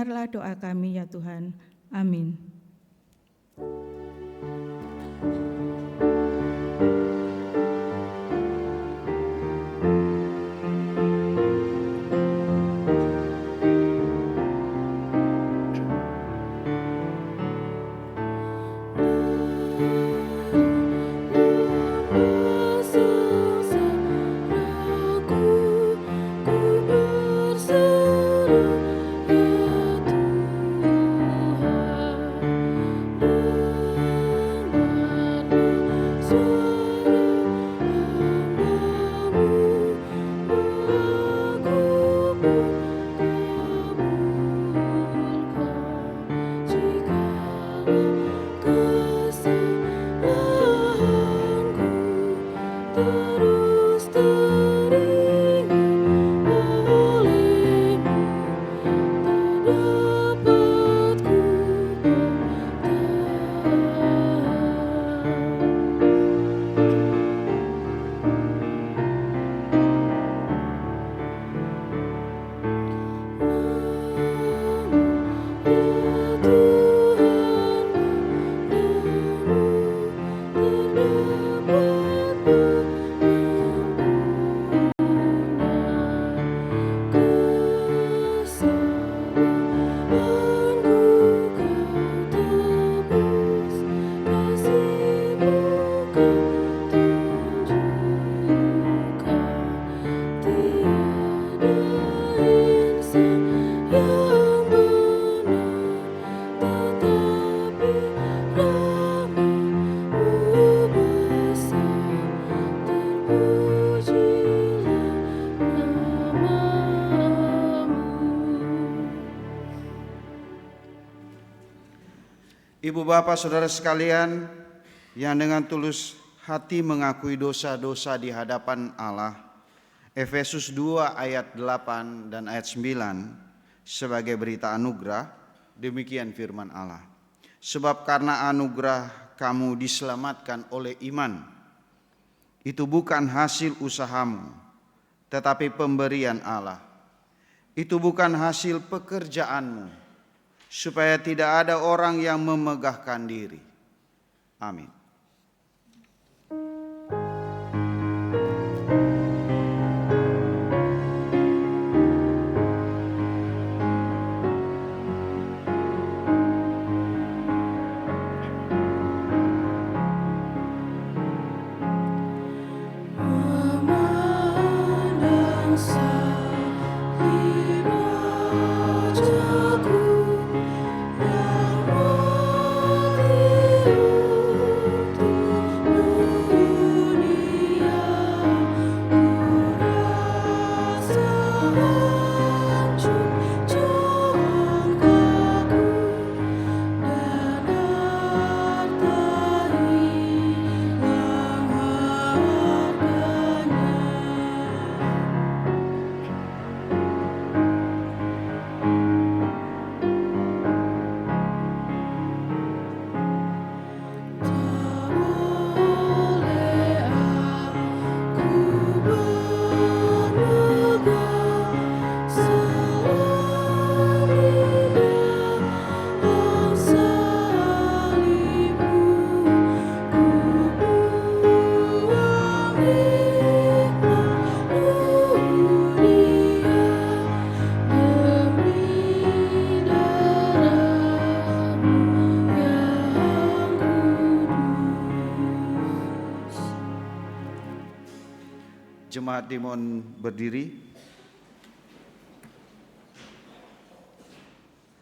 dengarlah doa kami ya Tuhan. Amin. Ibu bapak saudara sekalian yang dengan tulus hati mengakui dosa-dosa di hadapan Allah, Efesus 2 ayat 8 dan ayat 9 sebagai berita anugerah, demikian firman Allah. Sebab karena anugerah kamu diselamatkan oleh iman, itu bukan hasil usahamu, tetapi pemberian Allah. Itu bukan hasil pekerjaanmu, supaya tidak ada orang yang memegahkan diri. Amin. Jemaat dimohon berdiri.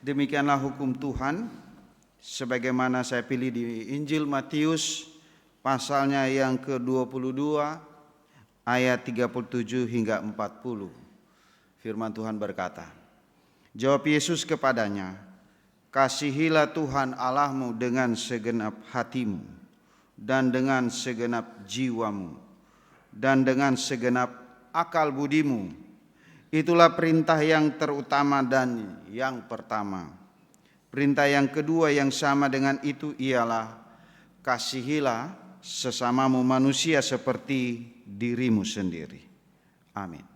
Demikianlah hukum Tuhan sebagaimana saya pilih di Injil Matius pasalnya yang ke-22 ayat 37 hingga 40. Firman Tuhan berkata, jawab Yesus kepadanya, kasihilah Tuhan Allahmu dengan segenap hatimu dan dengan segenap jiwamu dan dengan segenap akal budimu. Itulah perintah yang terutama dan yang pertama. Perintah yang kedua yang sama dengan itu ialah kasihilah sesamamu manusia seperti dirimu sendiri. Amin.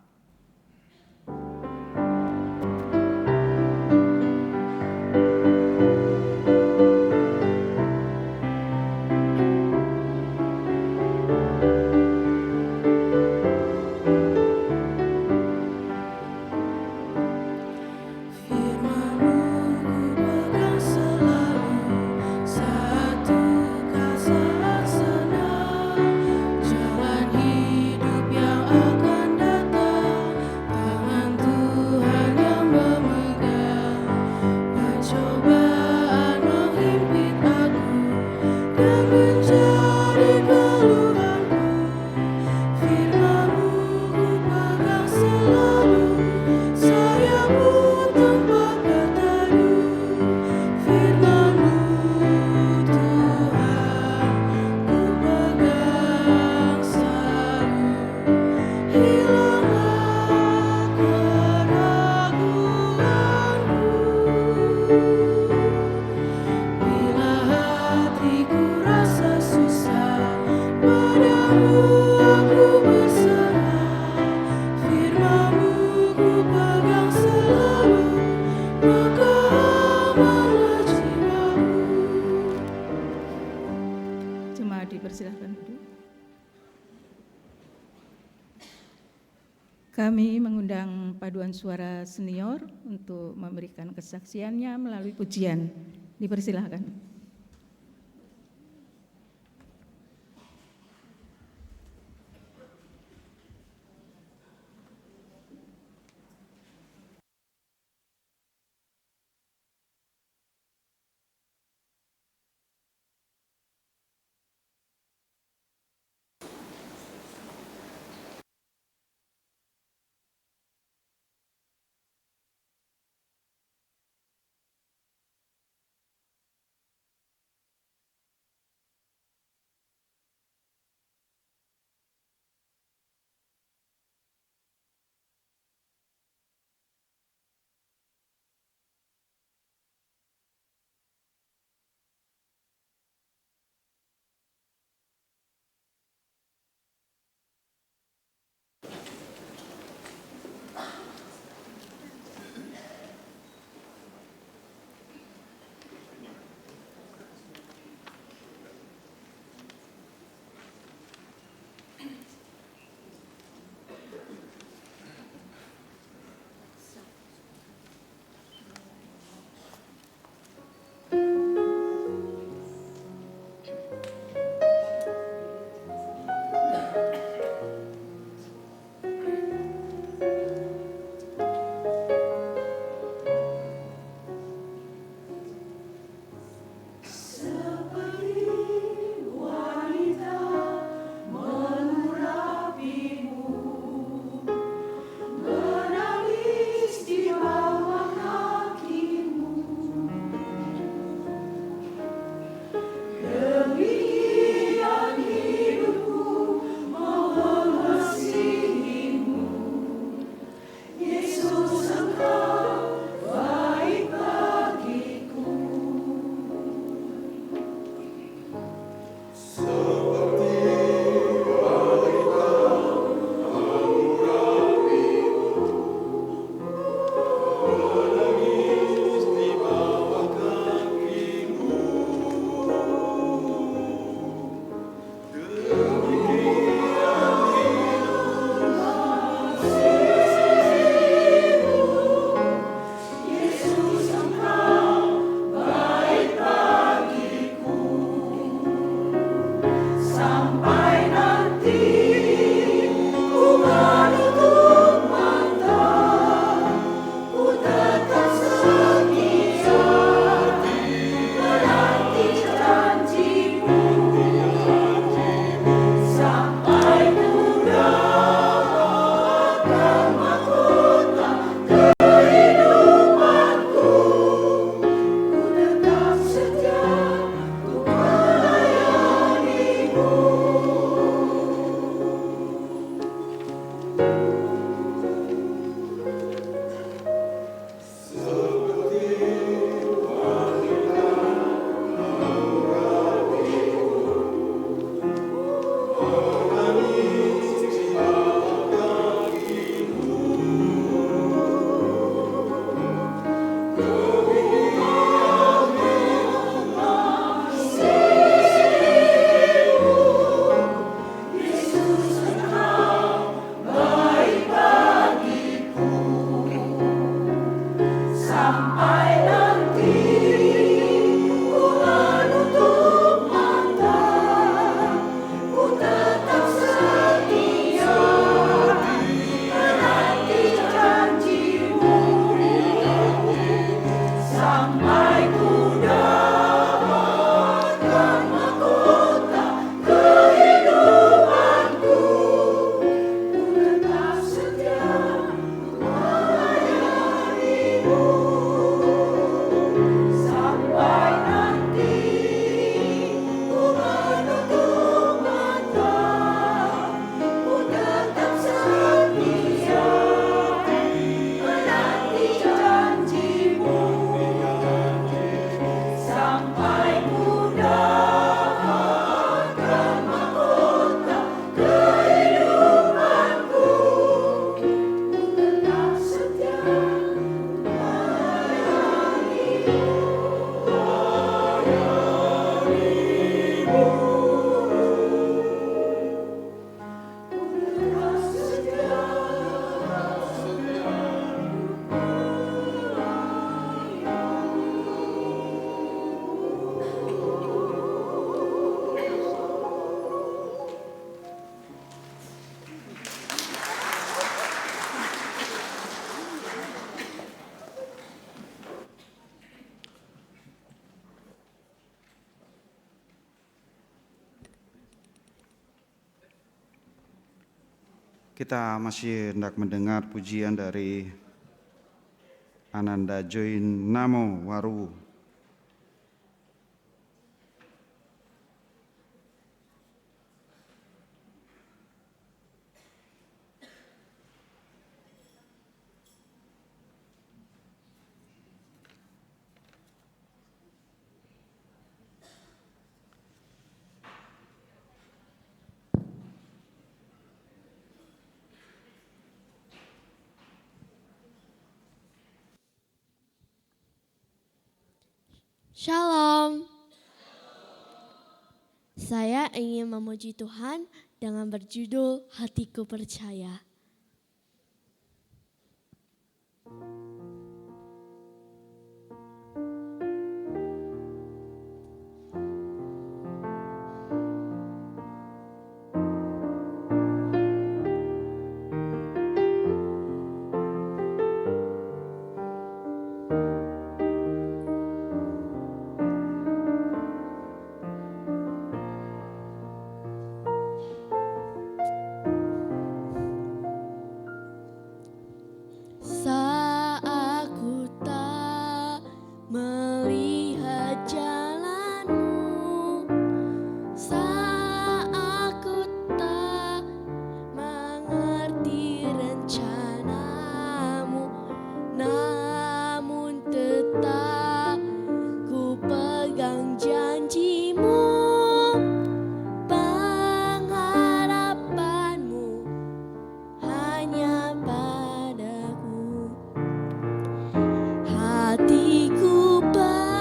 Jemaat dipersilahkan duduk. Kami mengundang paduan suara senior untuk memberikan kesaksiannya melalui pujian. Dipersilahkan. Kita masih hendak mendengar pujian dari Ananda Join Namo Waru. Shalom. Saya ingin memuji Tuhan dengan berjudul Hatiku Percaya. Saat aku tak melihat jalanmu, saat aku tak mengerti rencanamu, namun tetap ku pegang janjimu, pengharapanmu hanya padaku. Hatiku percaya,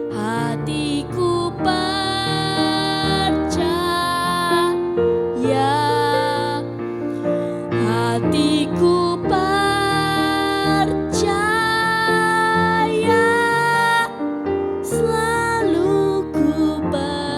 hatiku percaya, hatiku percaya, selalu ku percaya.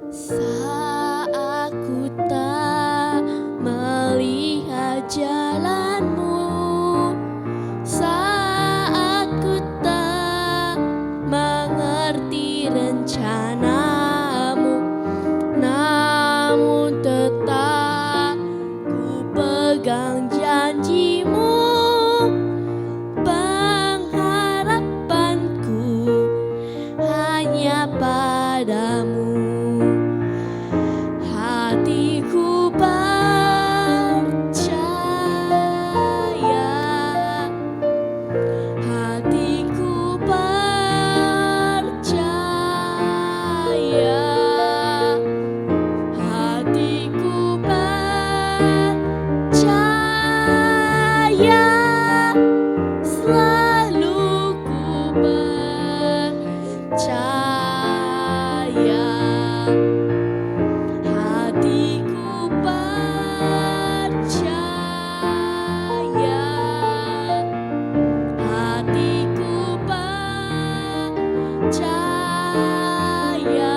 Saat aku tak melihat jalanmu, saat aku tak mengerti rencanamu, namun tetap ku pegang janjimu, pengharapanku hanya padamu. Hatiku percaya, hatiku percaya, hatiku percaya, selalu ku percaya. Hatiku percaya, hatiku percaya,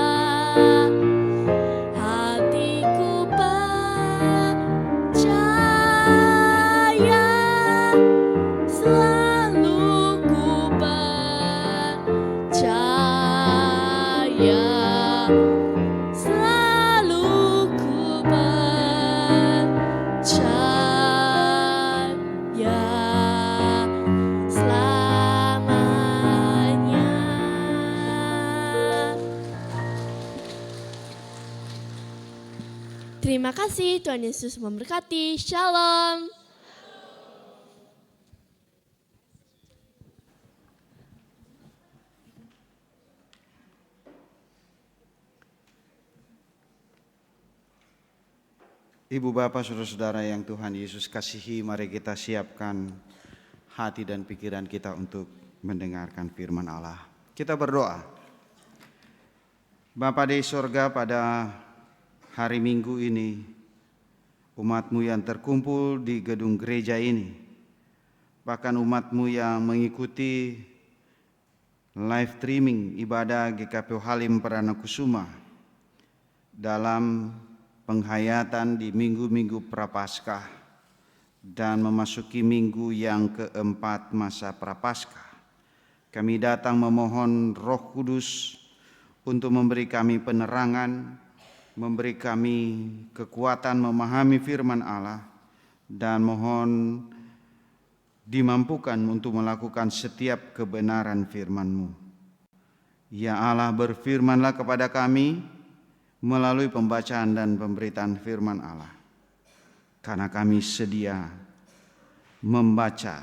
hatiku percaya, selalu ku percaya. Selalu ku percaya selamanya. Terima kasih, Tuhan Yesus memberkati. Shalom. Ibu bapak saudara-saudara yang Tuhan Yesus kasihi, mari kita siapkan hati dan pikiran kita untuk mendengarkan firman Allah. Kita berdoa. Bapa di sorga, pada hari Minggu ini umat-Mu yang terkumpul di gedung gereja ini, bahkan umat-Mu yang mengikuti live streaming ibadah GKP Halim Perdana Kusuma dalam penghayatan di minggu-minggu Prapaskah dan memasuki minggu yang keempat masa Prapaskah. Kami datang memohon Roh Kudus untuk memberi kami penerangan, memberi kami kekuatan memahami firman Allah, dan mohon dimampukan untuk melakukan setiap kebenaran firman-Mu. Ya Allah, berfirmanlah kepada kami melalui pembacaan dan pemberitaan firman Allah, karena kami sedia membaca,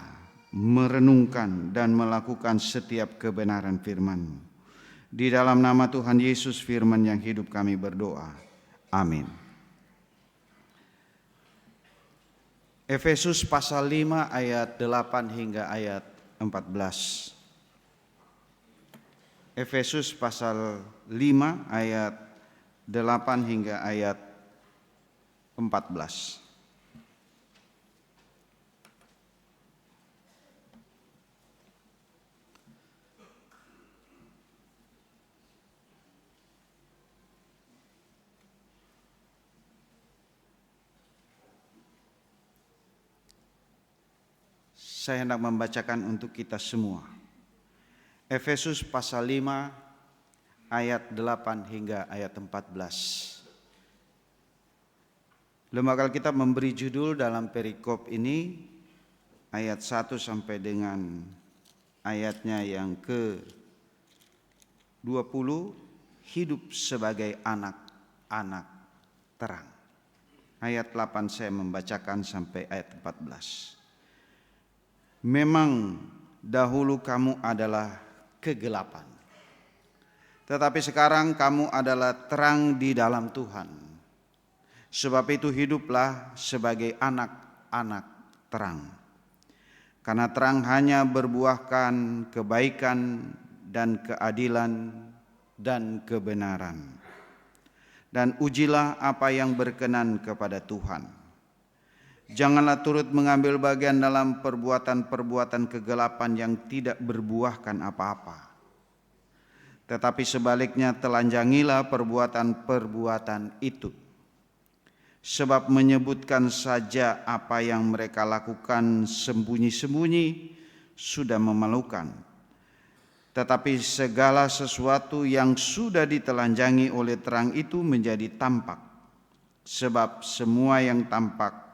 merenungkan, dan melakukan setiap kebenaran firman-Mu. Di dalam nama Tuhan Yesus firman yang hidup kami berdoa. Amin. Efesus pasal 5 ayat 8 hingga ayat 14. Efesus pasal 5 ayat 8 hingga ayat 14. Saya hendak membacakan untuk kita semua. Efesus pasal 5 ayat 8 hingga ayat 14. Lembaga Alkitab memberi judul dalam perikop ini ayat 1 sampai dengan ayatnya yang ke-20, hidup sebagai anak-anak terang. Ayat 8 saya membacakan sampai ayat 14. Memang dahulu kamu adalah kegelapan, tetapi sekarang kamu adalah terang di dalam Tuhan. Sebab itu hiduplah sebagai anak-anak terang. Karena terang hanya berbuahkan kebaikan dan keadilan dan kebenaran. Dan ujilah apa yang berkenan kepada Tuhan. Janganlah turut mengambil bagian dalam perbuatan-perbuatan kegelapan yang tidak berbuahkan apa-apa. Tetapi sebaliknya telanjangilah perbuatan-perbuatan itu. Sebab menyebutkan saja apa yang mereka lakukan sembunyi-sembunyi sudah memalukan. Tetapi segala sesuatu yang sudah ditelanjangi oleh terang itu menjadi tampak. Sebab semua yang tampak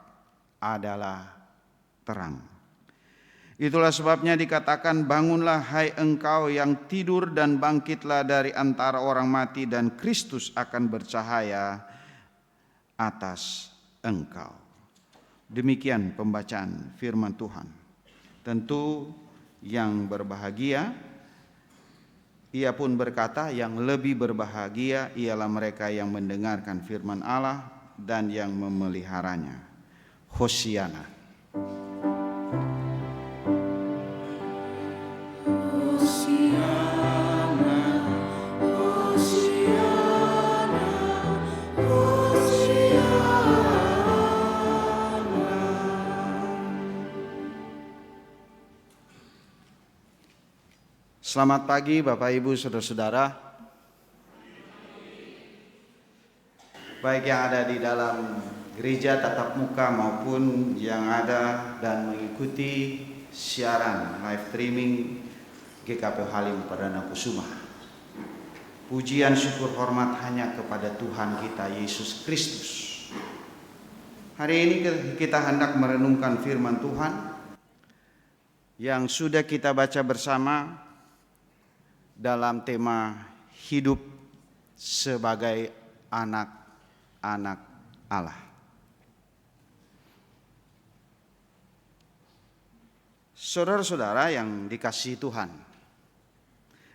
adalah terang. Itulah sebabnya dikatakan, bangunlah hai engkau yang tidur dan bangkitlah dari antara orang mati, dan Kristus akan bercahaya atas engkau. Demikian pembacaan firman Tuhan. Tentu yang berbahagia, ia pun berkata, yang lebih berbahagia ialah mereka yang mendengarkan firman Allah dan yang memeliharanya. Hosiana. Selamat pagi Bapak Ibu Saudara-saudara, baik yang ada di dalam gereja tatap muka maupun yang ada dan mengikuti siaran live streaming GKP Halim Perdana Kusuma. Pujian syukur hormat hanya kepada Tuhan kita Yesus Kristus. Hari ini kita hendak merenungkan firman Tuhan yang sudah kita baca bersama dalam tema hidup sebagai anak-anak Allah. Saudara-saudara yang dikasihi Tuhan,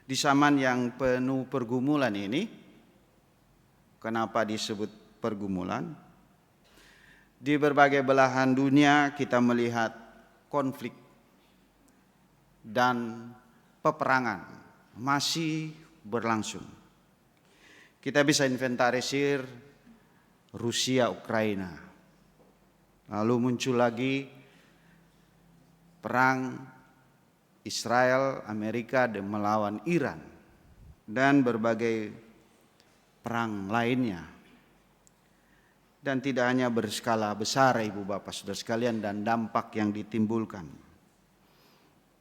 di zaman yang penuh pergumulan ini, kenapa disebut pergumulan? Di berbagai belahan dunia kita melihat konflik dan peperangan masih berlangsung. Kita bisa inventarisir Rusia, Ukraina, Lalu muncul lagi perang Israel, Amerika melawan Iran dan berbagai perang lainnya. Dan tidak hanya berskala besar Ibu Bapak Saudara sekalian dan dampak yang ditimbulkan,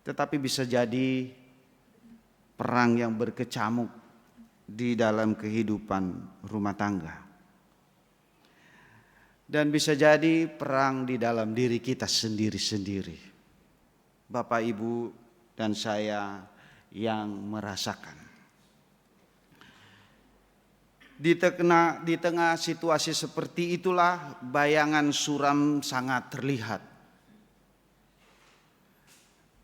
tetapi bisa jadi perang yang berkecamuk di dalam kehidupan rumah tangga. Dan bisa jadi perang di dalam diri kita sendiri-sendiri. Bapak, Ibu, dan saya yang merasakan. Di tengah situasi seperti itulah bayangan suram sangat terlihat.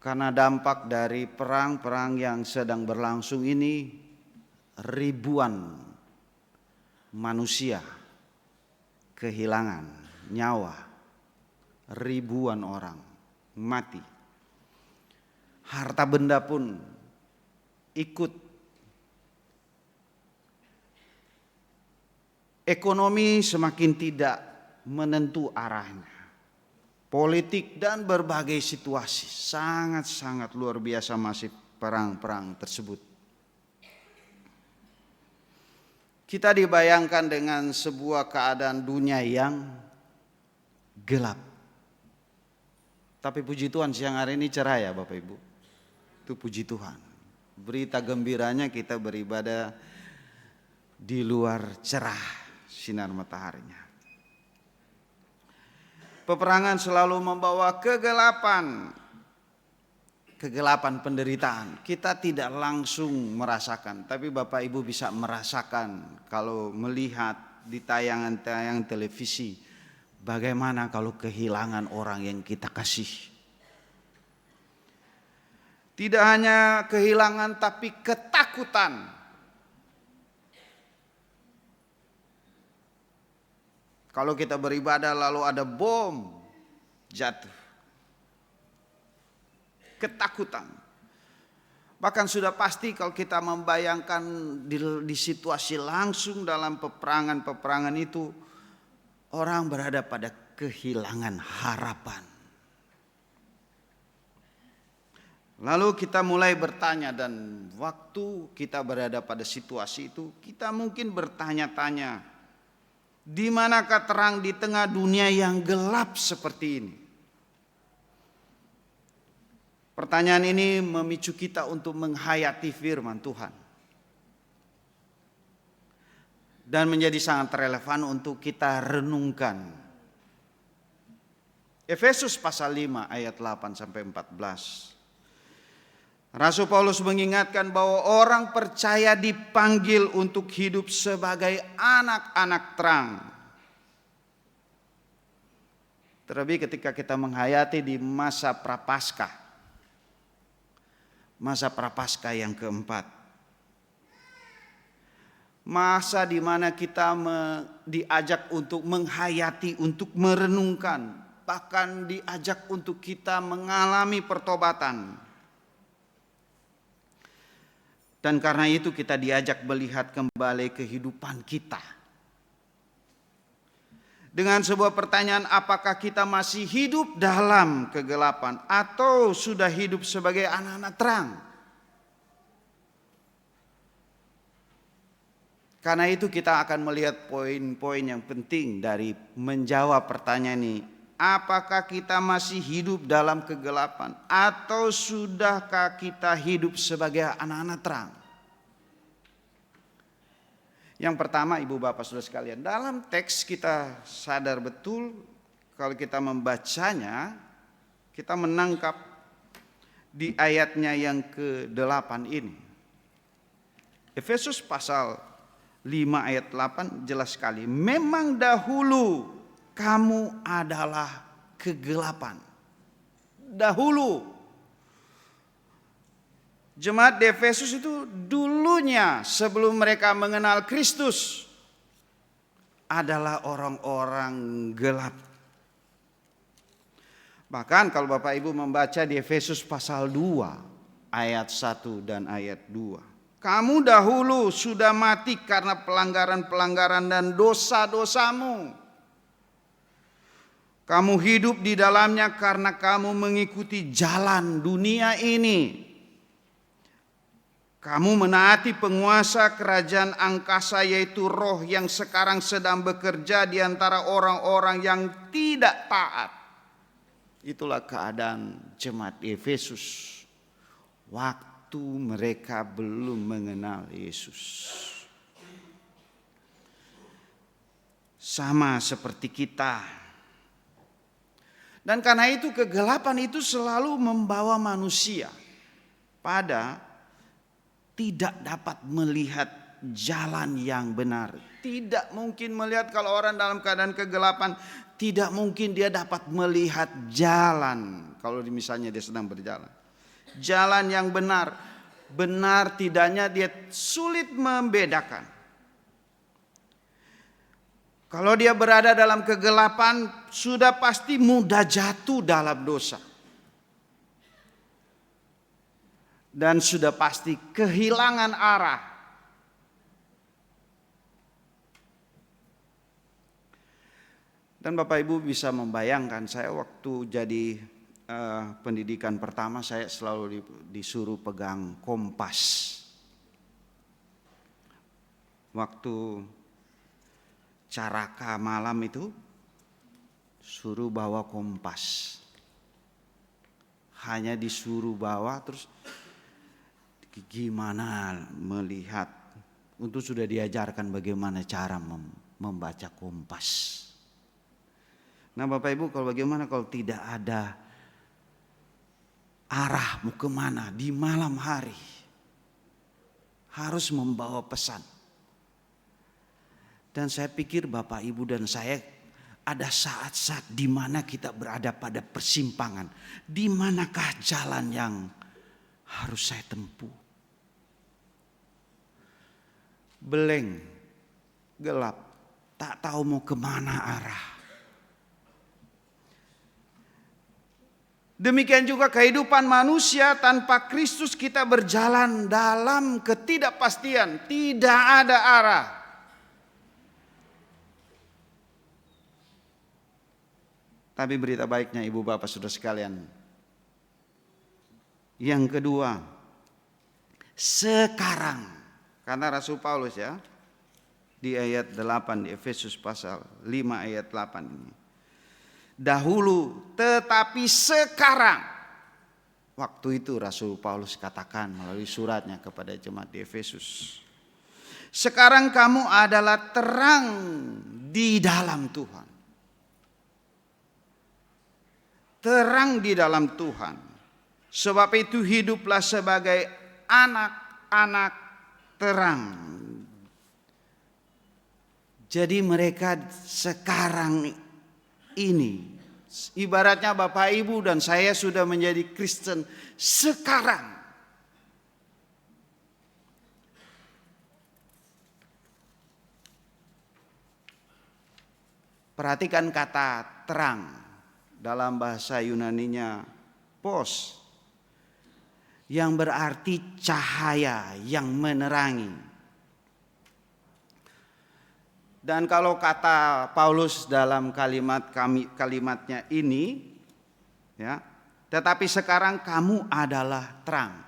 Karena dampak dari perang-perang yang sedang berlangsung ini, ribuan manusia kehilangan nyawa, ribuan orang mati. Harta benda pun ikut. Ekonomi semakin tidak menentu arahnya. Politik dan berbagai situasi sangat-sangat luar biasa masih perang-perang tersebut. Kita dibayangkan dengan sebuah keadaan dunia yang gelap. Tapi puji Tuhan siang hari ini cerah ya Bapak Ibu. Itu puji Tuhan. Berita gembiranya kita beribadah di luar cerah sinar mataharinya. Peperangan selalu membawa kegelapan penderitaan. Kita tidak langsung merasakan, tapi Bapak Ibu bisa merasakan kalau melihat di tayangan-tayangan televisi bagaimana kalau kehilangan orang yang kita kasih. Tidak hanya kehilangan tapi ketakutan. Kalau kita beribadah lalu ada bom jatuh. Ketakutan. Bahkan sudah pasti kalau kita membayangkan di situasi langsung dalam peperangan itu, orang berada pada kehilangan harapan. Lalu kita mulai bertanya, dan waktu kita berada pada situasi itu, kita mungkin bertanya-tanya, di manakah terang di tengah dunia yang gelap seperti ini? Pertanyaan ini memicu kita untuk menghayati firman Tuhan. Dan menjadi sangat relevan untuk kita renungkan. Efesus pasal 5 ayat 8 sampai 14. Rasul Paulus mengingatkan bahwa orang percaya dipanggil untuk hidup sebagai anak-anak terang. Terlebih ketika kita menghayati di masa prapaskah. Masa prapaskah yang keempat. Masa di mana kita diajak untuk menghayati, untuk merenungkan. Bahkan diajak untuk kita mengalami pertobatan. Dan karena itu kita diajak melihat kembali kehidupan kita. Dengan sebuah pertanyaan, apakah kita masih hidup dalam kegelapan atau sudah hidup sebagai anak-anak terang? Karena itu kita akan melihat poin-poin yang penting dari menjawab pertanyaan ini. Apakah kita masih hidup dalam kegelapan atau sudahkah kita hidup sebagai anak-anak terang? Yang pertama Ibu Bapak Saudara sekalian, dalam teks kita sadar betul kalau kita membacanya, kita menangkap di ayatnya yang ke-8 ini. Efesus pasal 5 ayat 8 jelas sekali. Memang dahulu kamu adalah kegelapan. Dahulu. Jemaat di Efesus itu dulunya sebelum mereka mengenal Kristus adalah orang-orang gelap. Bahkan kalau Bapak Ibu membaca di Efesus pasal 2 ayat 1 dan ayat 2. Kamu dahulu sudah mati karena pelanggaran-pelanggaran dan dosa-dosamu. Kamu hidup di dalamnya karena kamu mengikuti jalan dunia ini. Kamu menaati penguasa kerajaan angkasa, yaitu roh yang sekarang sedang bekerja di antara orang-orang yang tidak taat. Itulah keadaan jemaat Efesus waktu mereka belum mengenal Yesus. Sama seperti kita. Dan karena itu kegelapan itu selalu membawa manusia pada tidak dapat melihat jalan yang benar. Tidak mungkin melihat, kalau orang dalam keadaan kegelapan, tidak mungkin dia dapat melihat jalan. Kalau misalnya dia sedang berjalan, jalan yang benar, benar tidaknya dia sulit membedakan. Kalau dia berada dalam kegelapan, sudah pasti mudah jatuh dalam dosa. Dan sudah pasti kehilangan arah. Dan Bapak Ibu bisa membayangkan, saya waktu jadi pendidikan pertama, saya selalu disuruh pegang kompas. Waktu caraka malam itu suruh bawa kompas. Hanya disuruh bawa, terus gimana melihat, untuk sudah diajarkan bagaimana cara membaca kompas. Nah Bapak Ibu, kalau bagaimana kalau tidak ada arah mau kemana di malam hari, harus membawa pesan. Dan saya pikir Bapak Ibu dan saya ada saat-saat di mana kita berada pada persimpangan. Di manakah jalan yang harus saya tempuh? Beleng, gelap, tak tahu mau kemana arah. Demikian juga kehidupan manusia tanpa Kristus, kita berjalan dalam ketidakpastian, tidak ada arah. Tapi berita baiknya Ibu Bapak Saudara sekalian, yang kedua, sekarang, karena Rasul Paulus ya, di ayat 8 di Efesus pasal 5 ayat 8 ini. Dahulu tetapi sekarang. Waktu itu Rasul Paulus katakan melalui suratnya kepada jemaat di Efesus. Sekarang kamu adalah terang di dalam Tuhan. Terang di dalam Tuhan. Sebab itu hiduplah sebagai anak-anak terang. Jadi mereka sekarang ini, ibaratnya Bapak Ibu dan saya sudah menjadi Kristen sekarang. Perhatikan kata terang, dalam bahasa Yunaninya pos, yang berarti cahaya yang menerangi. Dan kalau kata Paulus dalam kalimatnya ini, ya, tetapi sekarang kamu adalah terang.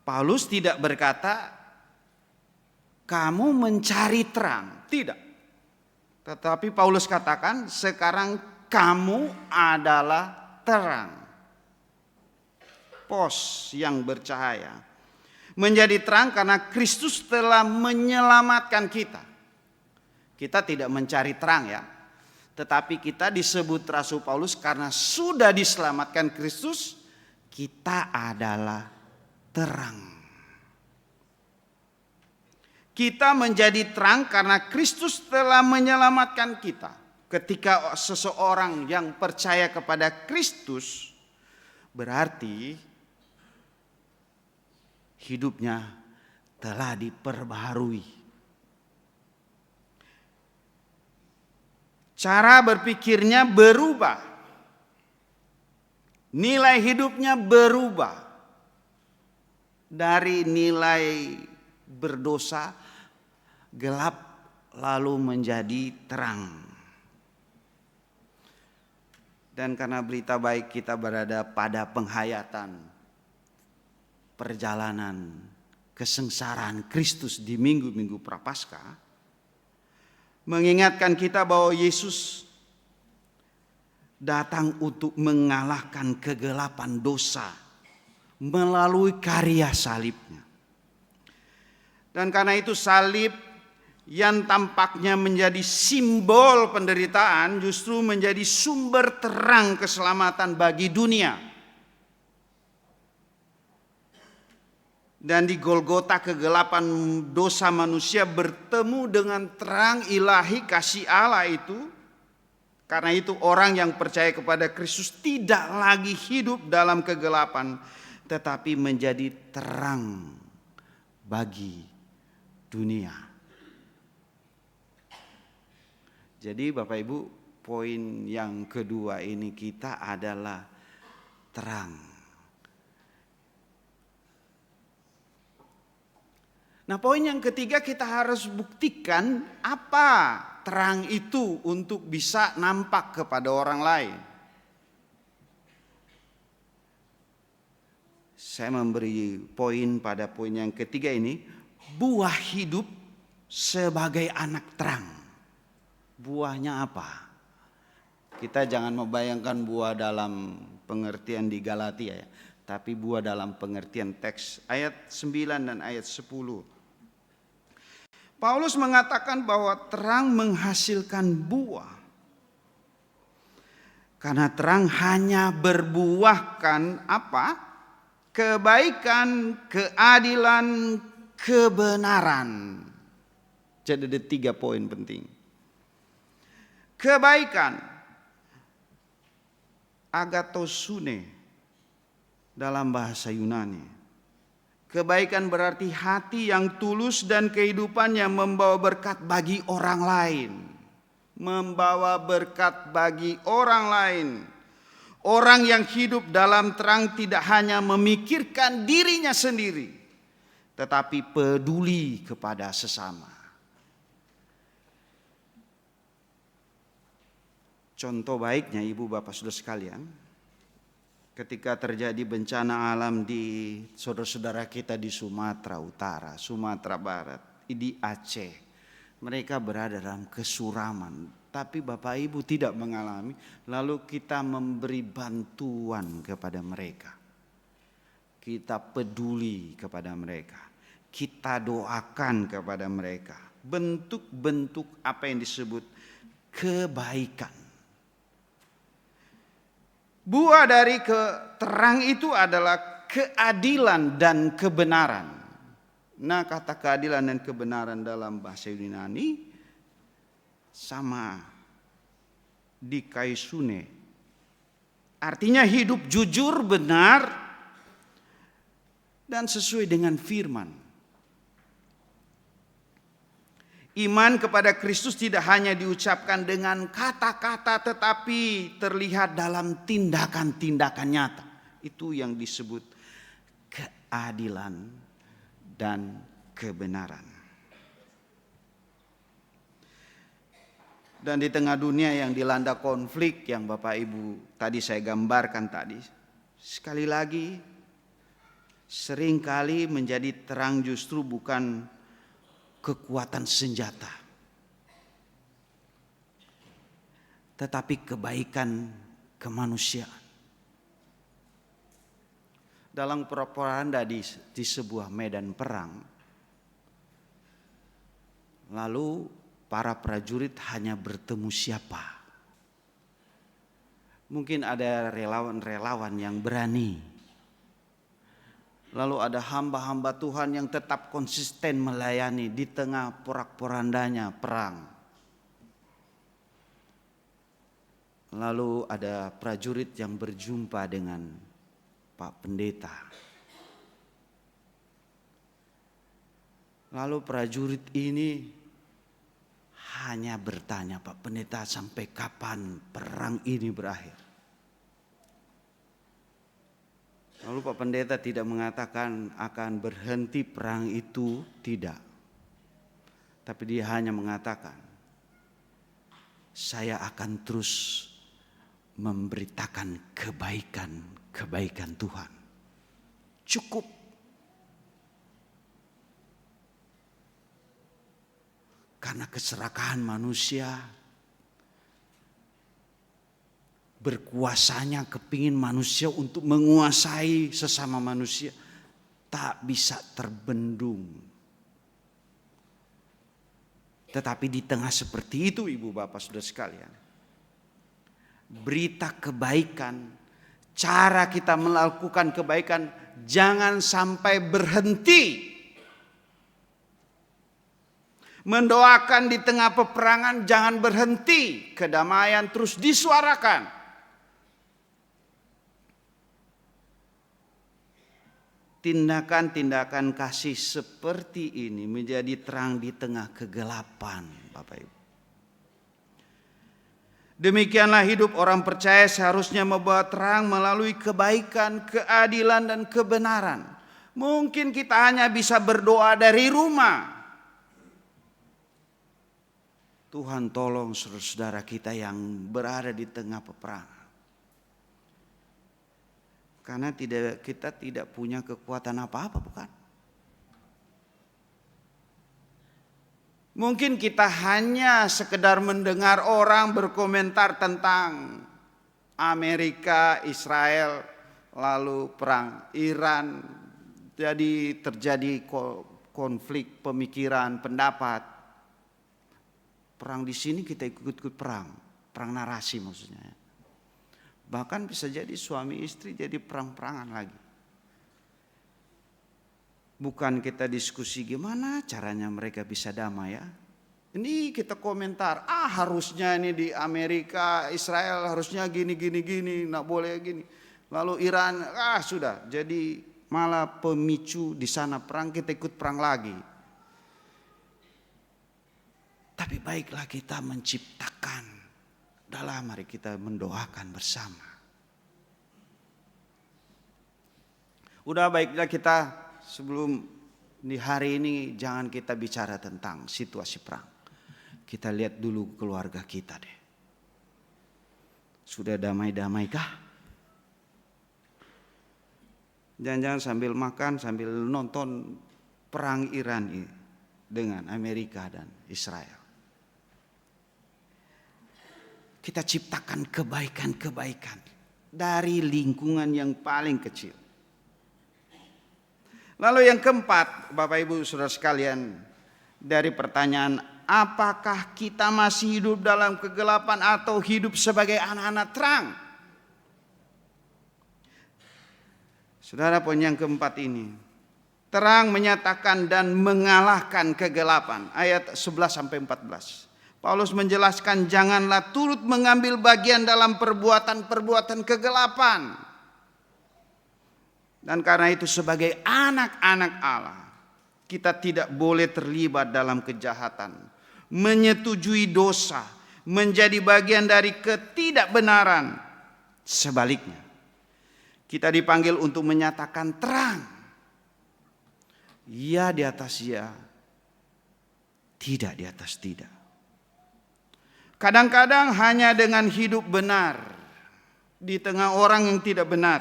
Paulus tidak berkata kamu mencari terang, tidak. Tetapi Paulus katakan sekarang kamu adalah terang. Pos yang bercahaya. Menjadi terang karena Kristus telah menyelamatkan kita. Kita tidak mencari terang ya. Tetapi kita disebut Rasul Paulus karena sudah diselamatkan Kristus. Kita adalah terang. Kita menjadi terang karena Kristus telah menyelamatkan kita. Ketika seseorang yang percaya kepada Kristus, berarti hidupnya telah diperbaharui. Cara berpikirnya berubah. Nilai hidupnya berubah. Dari nilai berdosa, gelap, lalu menjadi terang. Dan karena berita baik kita berada pada penghayatan perjalanan kesengsaraan Kristus di minggu-minggu Prapaskah, mengingatkan kita bahwa Yesus datang untuk mengalahkan kegelapan dosa melalui karya salibnya. Dan karena itu salib yang tampaknya menjadi simbol penderitaan justru menjadi sumber terang keselamatan bagi dunia. Dan di Golgota kegelapan dosa manusia bertemu dengan terang ilahi kasih Allah itu. Karena itu orang yang percaya kepada Kristus tidak lagi hidup dalam kegelapan, tetapi menjadi terang bagi dunia. Jadi Bapak Ibu, poin yang kedua ini kita adalah terang. Nah, poin yang ketiga kita harus buktikan apa terang itu untuk bisa nampak kepada orang lain. Saya memberi poin pada poin yang ketiga ini, buah hidup sebagai anak terang. Buahnya apa? Kita jangan membayangkan buah dalam pengertian di Galatia ya, tapi buah dalam pengertian teks ayat 9 dan ayat 10. Paulus mengatakan bahwa terang menghasilkan buah. Karena terang hanya berbuahkan apa? Kebaikan, keadilan, kebenaran. Jadi ada 3 poin penting. Kebaikan, agatosune dalam bahasa Yunani. Kebaikan berarti hati yang tulus dan kehidupan yang membawa berkat bagi orang lain. Membawa berkat bagi orang lain. Orang yang hidup dalam terang tidak hanya memikirkan dirinya sendiri, tetapi peduli kepada sesama. Contoh baiknya Ibu Bapak Saudara sekalian, ketika terjadi bencana alam di saudara-saudara kita di Sumatera Utara, Sumatera Barat, di Aceh, mereka berada dalam kesuraman, tapi Bapak Ibu tidak mengalami, lalu kita memberi bantuan kepada mereka. Kita peduli kepada mereka, kita doakan kepada mereka. Bentuk-bentuk apa yang disebut kebaikan. Buah dari terang itu adalah keadilan dan kebenaran. Nah, kata keadilan dan kebenaran dalam bahasa Yunani sama dikaisune. Artinya hidup jujur, benar, dan sesuai dengan firman. Iman kepada Kristus tidak hanya diucapkan dengan kata-kata, tetapi terlihat dalam tindakan-tindakan nyata. Itu yang disebut keadilan dan kebenaran. Dan di tengah dunia yang dilanda konflik yang Bapak Ibu tadi saya gambarkan tadi, sekali lagi seringkali menjadi terang justru bukan kekuatan senjata, tetapi kebaikan kemanusiaan. Dalam propaganda di sebuah medan perang, lalu para prajurit hanya bertemu siapa? Mungkin ada relawan-relawan yang berani. Lalu ada hamba-hamba Tuhan yang tetap konsisten melayani di tengah porak-porandanya perang. Lalu ada prajurit yang berjumpa dengan Pak Pendeta. Lalu prajurit ini hanya bertanya, Pak Pendeta, sampai kapan perang ini berakhir? Lalu Pak Pendeta tidak mengatakan akan berhenti perang itu, tidak. Tapi dia hanya mengatakan, saya akan terus memberitakan kebaikan Tuhan. Cukup. Karena keserakahan manusia, berkuasanya kepingin manusia untuk menguasai sesama manusia, tak bisa terbendung. Tetapi di tengah seperti itu, ibu bapak saudara sekalian, berita kebaikan, cara kita melakukan kebaikan jangan sampai berhenti. Mendoakan di tengah peperangan jangan berhenti, kedamaian terus disuarakan. Tindakan-tindakan kasih seperti ini menjadi terang di tengah kegelapan, Bapak Ibu. Demikianlah hidup orang percaya seharusnya membawa terang melalui kebaikan, keadilan, dan kebenaran. Mungkin kita hanya bisa berdoa dari rumah. Tuhan tolong saudara-saudara kita yang berada di tengah peperangan. Karena kita tidak punya kekuatan apa-apa, bukan? Mungkin kita hanya sekedar mendengar orang berkomentar tentang Amerika, Israel, lalu perang Iran. Jadi terjadi konflik pemikiran, pendapat. Perang di sini kita ikut-ikut perang narasi maksudnya. Bahkan bisa jadi suami istri jadi perang-perangan lagi. Bukan kita diskusi gimana caranya mereka bisa damai ya. Ini kita komentar, harusnya ini di Amerika, Israel harusnya gini, nggak boleh gini. Lalu Iran, sudah jadi malah pemicu di sana perang, kita ikut perang lagi. Tapi baiklah kita menciptakan dalam, mari kita mendoakan bersama. Udah baiklah kita sebelum di hari ini jangan kita bicara tentang situasi perang. Kita lihat dulu keluarga kita deh. Sudah damai-damaikah? Jangan-jangan sambil makan, sambil nonton perang Iran dengan Amerika dan Israel. Kita ciptakan kebaikan-kebaikan dari lingkungan yang paling kecil. Lalu yang keempat, Bapak Ibu Saudara sekalian, dari pertanyaan apakah kita masih hidup dalam kegelapan atau hidup sebagai anak-anak terang? Saudara, poin yang keempat ini. Terang menyatakan dan mengalahkan kegelapan. Ayat 11 sampai 14. Paulus menjelaskan janganlah turut mengambil bagian dalam perbuatan-perbuatan kegelapan. Dan karena itu sebagai anak-anak Allah, kita tidak boleh terlibat dalam kejahatan, menyetujui dosa, menjadi bagian dari ketidakbenaran. Sebaliknya, kita dipanggil untuk menyatakan terang. Ya di atas ya, tidak di atas tidak. Kadang-kadang hanya dengan hidup benar di tengah orang yang tidak benar,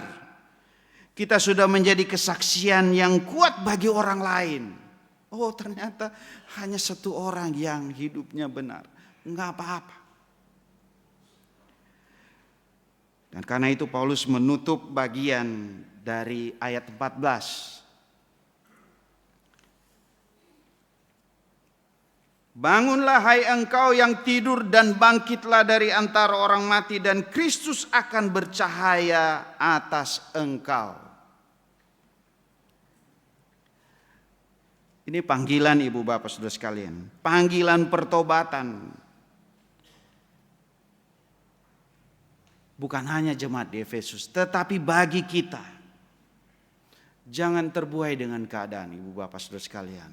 kita sudah menjadi kesaksian yang kuat bagi orang lain. Oh ternyata hanya satu orang yang hidupnya benar, enggak apa-apa. Dan karena itu Paulus menutup bagian dari ayat 14. Bangunlah hai engkau yang tidur dan bangkitlah dari antara orang mati dan Kristus akan bercahaya atas engkau. Ini panggilan ibu bapak saudara sekalian. Panggilan pertobatan. Bukan hanya jemaat di Efesus, tetapi bagi kita. Jangan terbuai dengan keadaan ibu bapak saudara sekalian.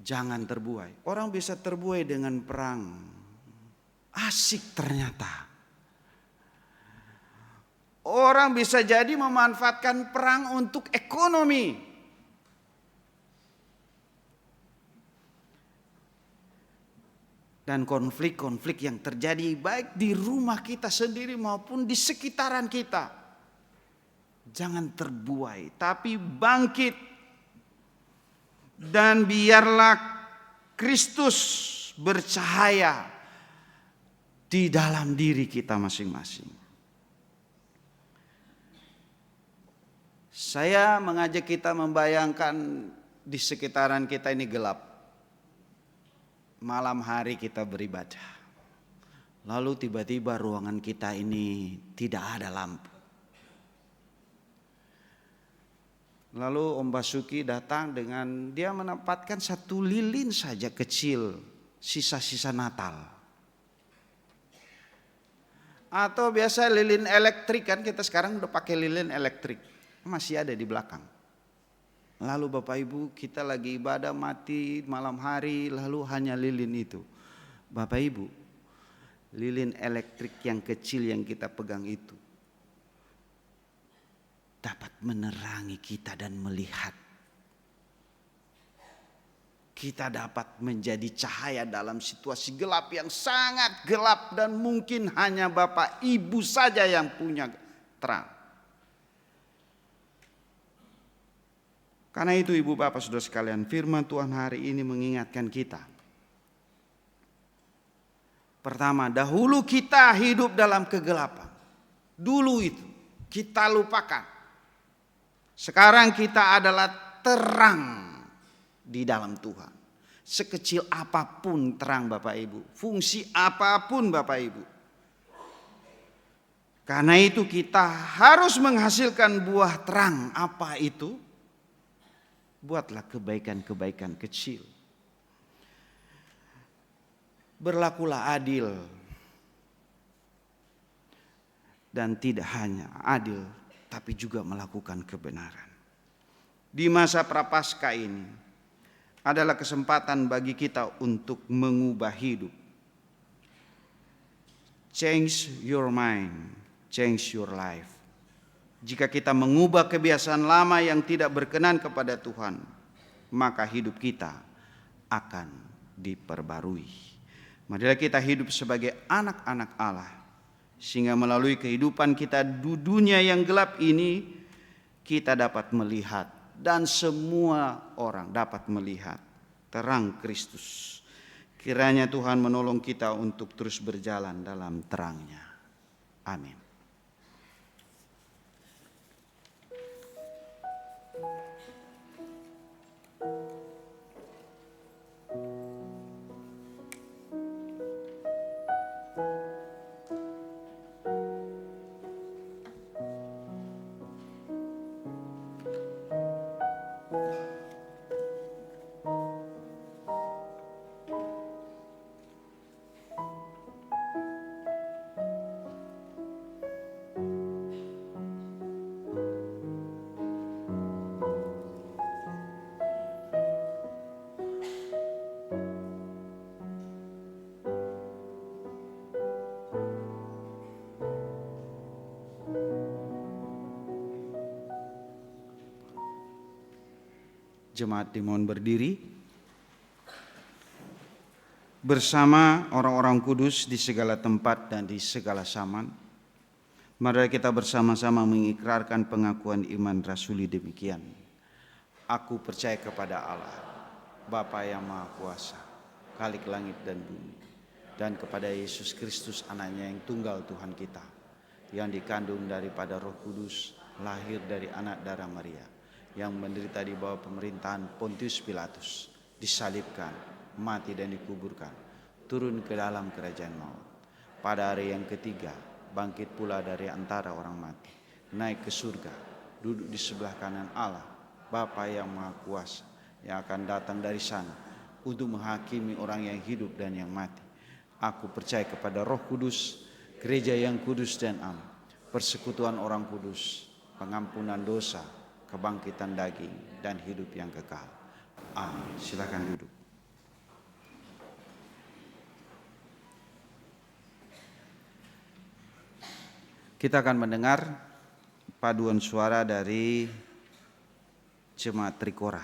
Jangan terbuai. Orang bisa terbuai dengan perang. Asik ternyata. Orang bisa jadi memanfaatkan perang untuk ekonomi. dan konflik-konflik yang terjadi baik di rumah kita sendiri maupun di sekitaran kita. Jangan terbuai, tapi bangkit. Dan biarlah Kristus bercahaya di dalam diri kita masing-masing. Saya mengajak kita membayangkan di sekitaran kita ini gelap. Malam hari kita beribadah. Lalu tiba-tiba ruangan kita ini tidak ada lampu. Lalu Om Basuki datang dengan dia menempatkan satu lilin saja kecil, sisa-sisa Natal. Atau biasa lilin elektrik, kan kita sekarang udah pakai lilin elektrik. Masih ada di belakang. Lalu Bapak Ibu kita lagi ibadah mati malam hari, lalu hanya lilin itu. Bapak Ibu, lilin elektrik yang kecil yang kita pegang itu dapat menerangi kita dan melihat. Kita dapat menjadi cahaya dalam situasi gelap yang sangat gelap dan mungkin hanya Bapak Ibu saja yang punya terang. Karena itu Ibu Bapak Saudara sekalian, firman Tuhan hari ini mengingatkan kita. Pertama, dahulu kita hidup dalam kegelapan. Dulu itu kita lupakan. Sekarang kita adalah terang di dalam Tuhan. Sekecil apapun terang Bapak Ibu, fungsi apapun Bapak Ibu. Karena itu kita harus menghasilkan buah terang. Apa itu? Buatlah kebaikan-kebaikan kecil. Berlakulah adil. Dan tidak hanya adil, tapi juga melakukan kebenaran. Di masa Prapaskah ini adalah kesempatan bagi kita untuk mengubah hidup. Change your mind, change your life. Jika kita mengubah kebiasaan lama yang tidak berkenan kepada Tuhan, maka hidup kita akan diperbarui. Marilah kita hidup sebagai anak-anak Allah, sehingga melalui kehidupan kita di dunia yang gelap ini, kita dapat melihat dan semua orang dapat melihat terang Kristus. Kiranya Tuhan menolong kita untuk terus berjalan dalam terang-Nya. Amin. Jemaat dimohon berdiri bersama orang-orang kudus di segala tempat dan di segala zaman. Mari kita bersama-sama mengikrarkan pengakuan iman rasuli demikian. Aku percaya kepada Allah, Bapa yang Maha Kuasa, Khalik langit dan bumi, dan kepada Yesus Kristus anaknya yang tunggal Tuhan kita, yang dikandung daripada Roh Kudus, lahir dari anak darah Maria, yang menderita di bawah pemerintahan Pontius Pilatus, disalibkan, mati dan dikuburkan, turun ke dalam kerajaan maut. Pada hari yang ketiga, bangkit pula dari antara orang mati, naik ke surga, duduk di sebelah kanan Allah, Bapa yang Maha Kuasa, yang akan datang dari sana untuk menghakimi orang yang hidup dan yang mati. Aku percaya kepada Roh Kudus, gereja yang kudus dan am, persekutuan orang kudus, pengampunan dosa, kebangkitan daging dan hidup yang kekal. Amin. Silakan duduk. Kita akan mendengar paduan suara dari Jemaat Trikora.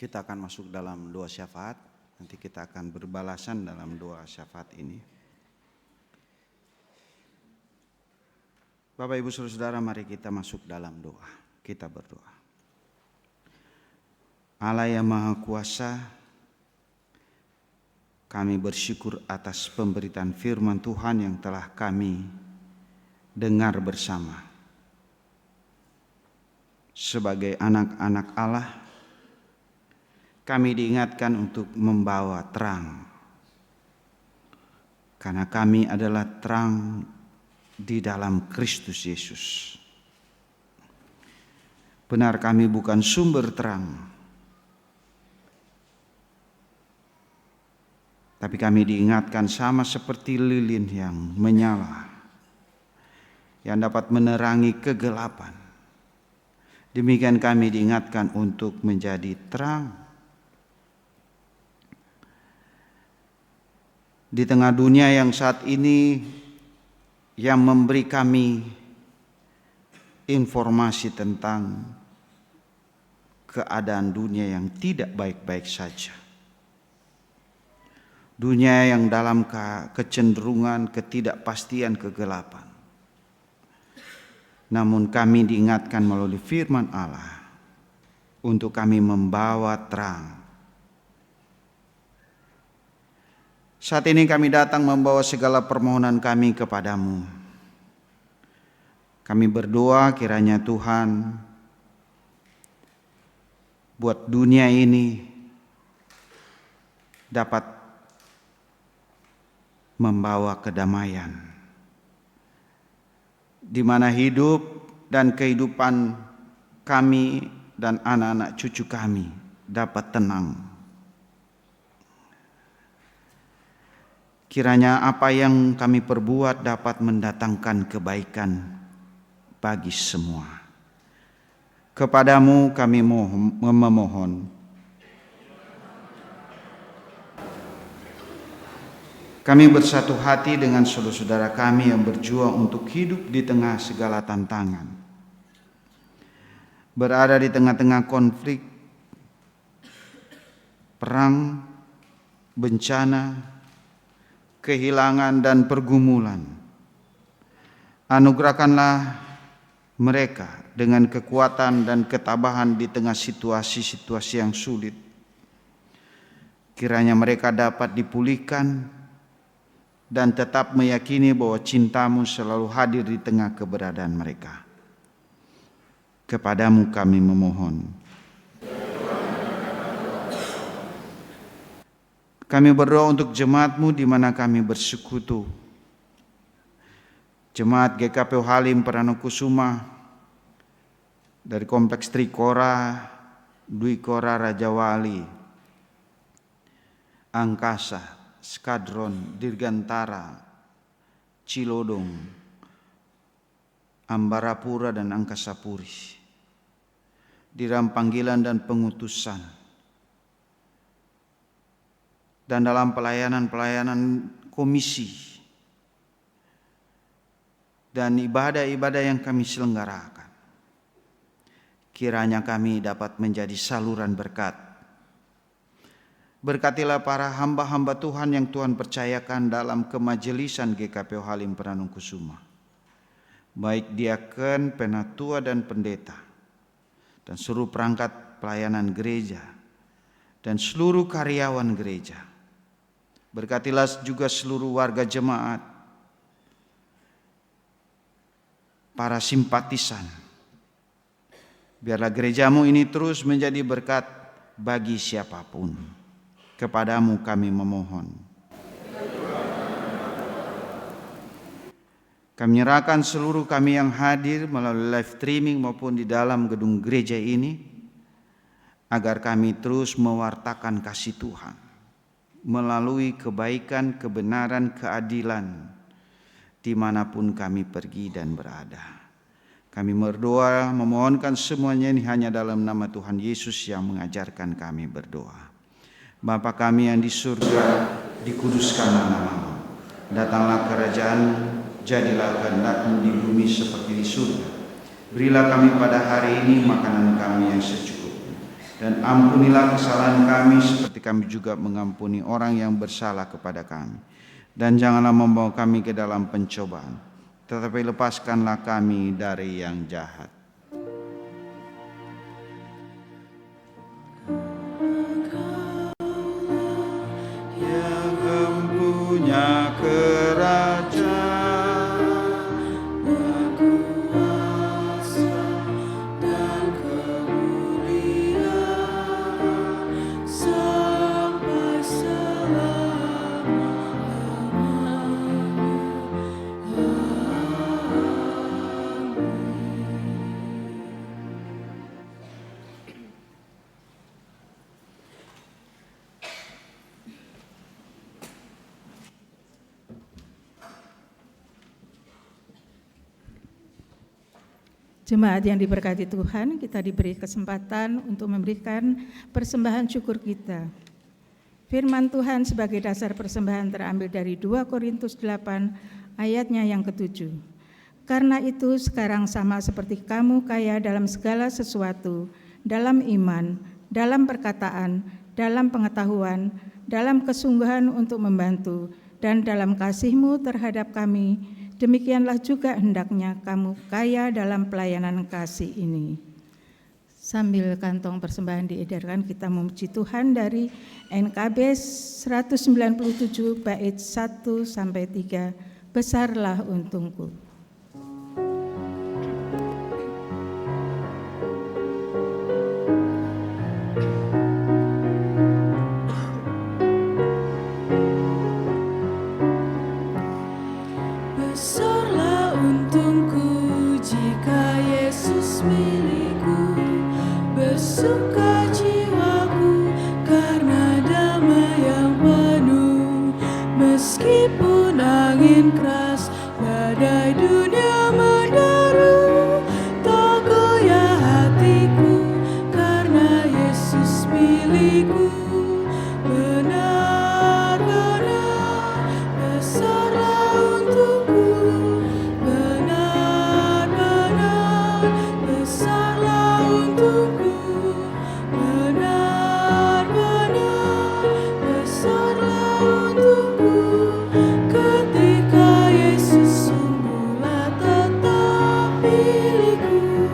Kita akan masuk dalam doa syafaat. Nanti kita akan berbalasan dalam doa syafaat ini. Bapak, Ibu, Saudara, mari kita masuk dalam doa. Kita berdoa. Allah yang Maha Kuasa, kami bersyukur atas pemberitaan firman Tuhan yang telah kami dengar bersama. Sebagai anak-anak Allah, kami diingatkan untuk membawa terang. Karena kami adalah terang di dalam Kristus Yesus. Benar, kami bukan sumber terang, tapi kami diingatkan sama seperti lilin yang menyala, yang dapat menerangi kegelapan. Demikian kami diingatkan untuk menjadi terang di tengah dunia yang saat ini yang memberi kami informasi tentang keadaan dunia yang tidak baik-baik saja. Dunia yang dalam kecenderungan, ketidakpastian, kegelapan. Namun kami diingatkan melalui firman Allah untuk kami membawa terang. Saat ini kami datang membawa segala permohonan kami kepadamu. Kami berdoa kiranya Tuhan buat dunia ini dapat membawa kedamaian, di mana hidup dan kehidupan kami dan anak-anak cucu kami dapat tenang. Kiranya apa yang kami perbuat dapat mendatangkan kebaikan bagi semua. Kepadamu kami memohon. Kami bersatu hati dengan saudara-saudara kami yang berjuang untuk hidup di tengah segala tantangan. Berada di tengah-tengah konflik, perang, bencana, kehilangan dan pergumulan. Anugerahkanlah mereka dengan kekuatan dan ketabahan di tengah situasi-situasi yang sulit. Kiranya mereka dapat dipulihkan dan tetap meyakini bahwa cintamu selalu hadir di tengah keberadaan mereka. Kepadamu kami memohon. Kami berdoa untuk jemaatmu di mana kami bersekutu. Jemaat GKP Halim Perdanakusuma dari Kompleks Trikora, Dwi Kora Raja Wali, Angkasa, Skadron, Dirgantara, Cilodong, Ambarapura dan Angkasa Puri. Di dalam panggilan dan pengutusan, dan dalam pelayanan-pelayanan komisi dan ibadah-ibadah yang kami selenggarakan. Kiranya kami dapat menjadi saluran berkat. Berkatilah para hamba-hamba Tuhan yang Tuhan percayakan dalam kemajelisan GKP Halim Perdanakusuma. Baik diaken, penatua dan pendeta, dan seluruh perangkat pelayanan gereja, dan seluruh karyawan gereja. Berkatilah juga seluruh warga jemaat, para simpatisan. Biarlah gerejamu ini terus menjadi berkat bagi siapapun. Kepadamu kami memohon. Kami menyerahkan seluruh kami yang hadir melalui live streaming maupun di dalam gedung gereja ini, agar kami terus mewartakan kasih Tuhan melalui kebaikan, kebenaran, keadilan dimanapun kami pergi dan berada. Kami berdoa memohonkan semuanya ini hanya dalam nama Tuhan Yesus yang mengajarkan kami berdoa. Bapa kami yang di surga, dikuduskanlah namamu. Datanglah kerajaan, jadilah kehendak-Mu di bumi seperti di surga. Berilah kami pada hari ini makanan kami yang secukupnya. Dan ampunilah kesalahan kami seperti kami juga mengampuni orang yang bersalah kepada kami. Dan janganlah membawa kami ke dalam pencobaan, tetapi lepaskanlah kami dari yang jahat. Yang mempunyai kerajaan, Jemaat yang diberkati Tuhan, kita diberi kesempatan untuk memberikan persembahan syukur kita. Firman Tuhan sebagai dasar persembahan terambil dari 2 Korintus 8 ayatnya yang ke-7. Karena itu sekarang sama seperti kamu kaya dalam segala sesuatu, dalam iman, dalam perkataan, dalam pengetahuan, dalam kesungguhan untuk membantu, dan dalam kasihmu terhadap kami, demikianlah juga hendaknya kamu kaya dalam pelayanan kasih ini. Sambil kantong persembahan diedarkan, kita memuji Tuhan dari NKB 197 bait 1-3, besarlah untungku. Besarlah untungku jika Yesus milikku, bersuka jiwaku karena damai yang penuh. Meskipun angin keras, badai dunia menderu, tak goyah hatiku karena Yesus milikku. Benar-benar besarlah untungku, benar-benar besarlah untungku, benar-benar besarlah untungku. Ketika Yesus sungguhlah tetap milikku.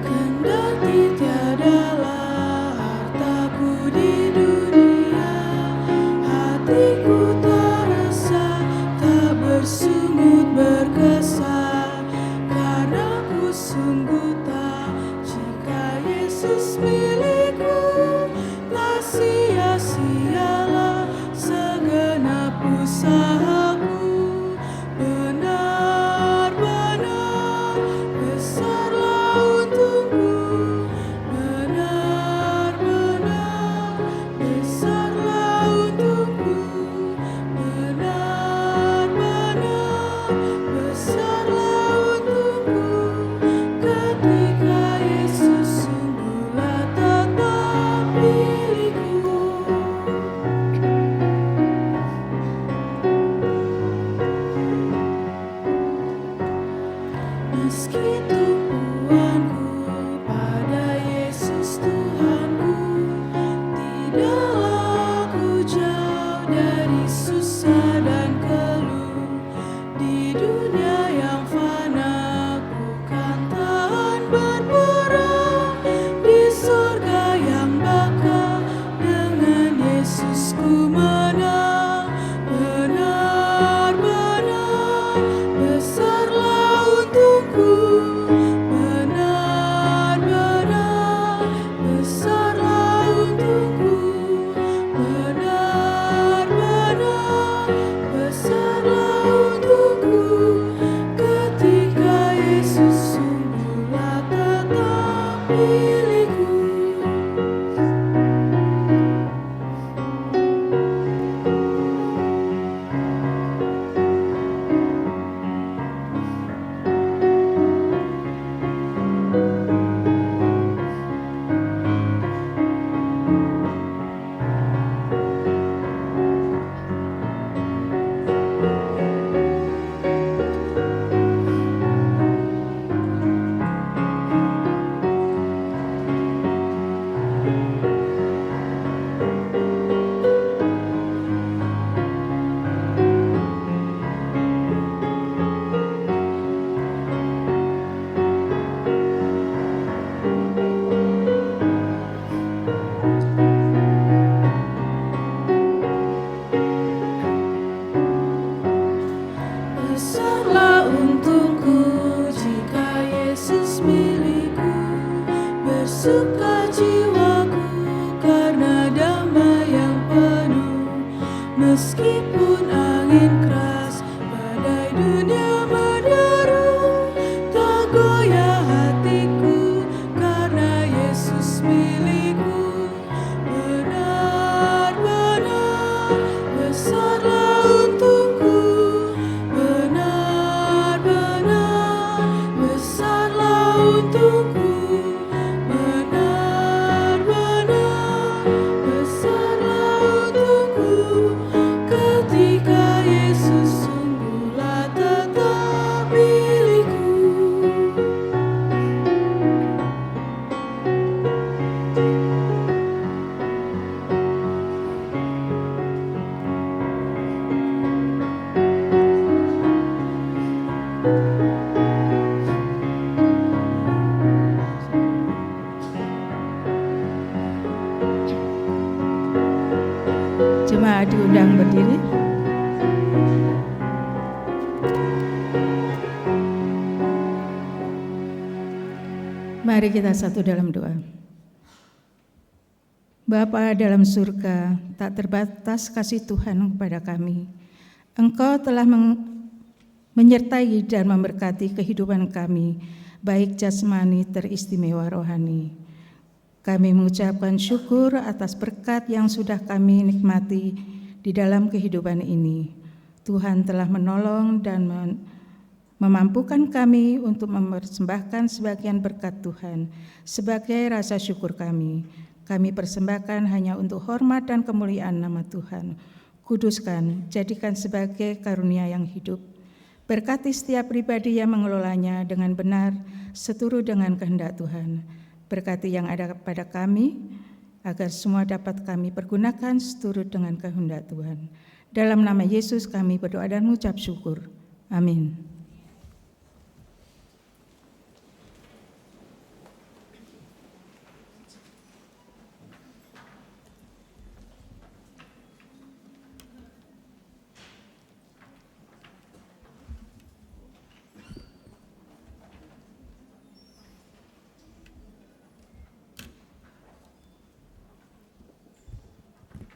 Kendati tiadalah hartaku di dunia, hatiku tak resah, tak bersungut berkesan, karena ku sungguh tahu jika Yesus milikku, tak sia-sialah segenap usahaku. Benar-benar besarlah untungku, benar-benar besarlah untungku, benar-benar besarlah untungku. Ketika Yesus sungguhlah tetap milikku. Meski tumpuanku pada Yesus Tuhanku, tidaklah aku jauh dari susah dan keluh. Di dunia yang fana ku kan tahan berperang, di surga yang bakal dengan Yesus ku menang. Benar-benar besarlah untungku, benar sukajiwaku karena damai yang penuh. Meskipun angin keras, badai dunia menderu, tak goyah hatiku karena Yesus milikku. Benar-benar besarlah untungku, benar-benar besarlah untungku, benar-benar besarlah untungku, ketika Yesus sungguhlah tetap milikku. Jemaat diundang berdiri. Mari kita satu dalam doa. Bapa dalam surga, tak terbatas kasih Tuhan kepada kami. Engkau telah menyertai dan memberkati kehidupan kami, baik jasmani teristimewa rohani. Kami mengucapkan syukur atas berkat yang sudah kami nikmati di dalam kehidupan ini. Tuhan telah menolong dan memampukan kami untuk mempersembahkan sebagian berkat Tuhan sebagai rasa syukur kami. Kami persembahkan hanya untuk hormat dan kemuliaan nama Tuhan. Kuduskan, jadikan sebagai karunia yang hidup. Berkati setiap pribadi yang mengelolanya dengan benar, seturut dengan kehendak Tuhan. Berkati yang ada pada kami, agar semua dapat kami pergunakan seturut dengan kehendak Tuhan. Dalam nama Yesus kami berdoa dan mengucap syukur. Amin.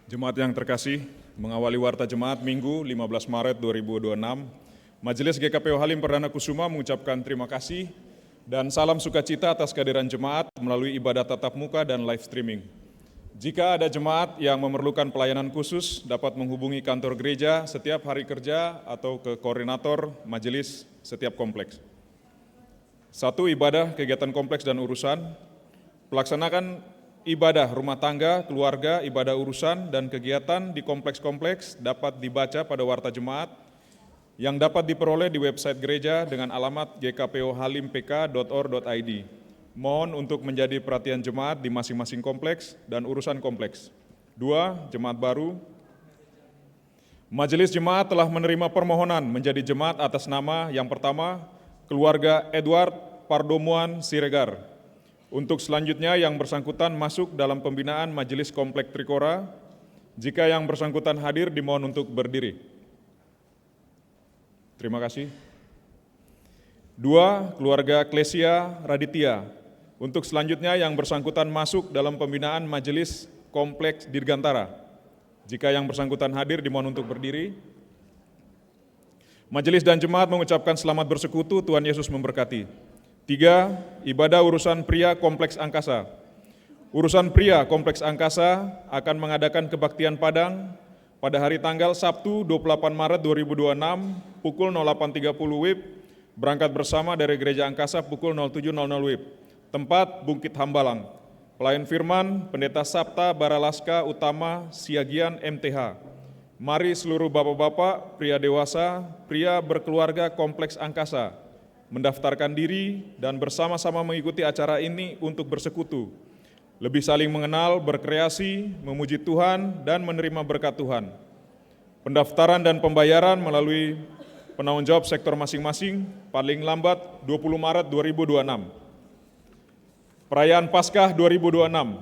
Jemaat yang terkasih, mengawali Warta Jemaat Minggu 15 Maret 2026, Majelis GKPO Halim Perdana Kusuma mengucapkan terima kasih dan salam sukacita atas kehadiran jemaat melalui ibadah tatap muka dan live streaming. Jika ada jemaat yang memerlukan pelayanan khusus, dapat menghubungi kantor gereja setiap hari kerja atau ke koordinator majelis setiap kompleks. 1. Ibadah, kegiatan kompleks dan urusan. Pelaksanakan ibadah rumah tangga, keluarga, ibadah urusan, dan kegiatan di kompleks-kompleks dapat dibaca pada Warta Jemaat yang dapat diperoleh di website gereja dengan alamat gkpohalimpk.or.id. Mohon untuk menjadi perhatian jemaat di masing-masing kompleks dan urusan kompleks. 2. Jemaat baru. Majelis Jemaat telah menerima permohonan menjadi jemaat atas nama yang pertama, keluarga Edward Pardomuan Siregar. Untuk selanjutnya yang bersangkutan masuk dalam pembinaan Majelis Komplek Trikora. Jika yang bersangkutan hadir dimohon untuk berdiri. Terima kasih. 2. Keluarga Klesia Raditya. Untuk selanjutnya yang bersangkutan masuk dalam pembinaan Majelis Kompleks Dirgantara. Jika yang bersangkutan hadir dimohon untuk berdiri. Majelis dan jemaat mengucapkan selamat bersekutu, Tuhan Yesus memberkati. 3. Ibadah urusan pria Kompleks Angkasa. Urusan pria Kompleks Angkasa akan mengadakan kebaktian Padang pada hari tanggal Sabtu 28 Maret 2026 pukul 08.30 WIB, berangkat bersama dari Gereja Angkasa pukul 07.00 WIB. Tempat Bukit Hambalang. Pelayan firman Pendeta Sabta Baralaska Utama Siagian MTH. Mari seluruh bapak-bapak, pria dewasa, pria berkeluarga Kompleks Angkasa mendaftarkan diri dan bersama-sama mengikuti acara ini untuk bersekutu, lebih saling mengenal, berkreasi, memuji Tuhan, dan menerima berkat Tuhan. Pendaftaran dan pembayaran melalui penanggung jawab sektor masing-masing paling lambat 20 Maret 2026. Perayaan Paskah 2026.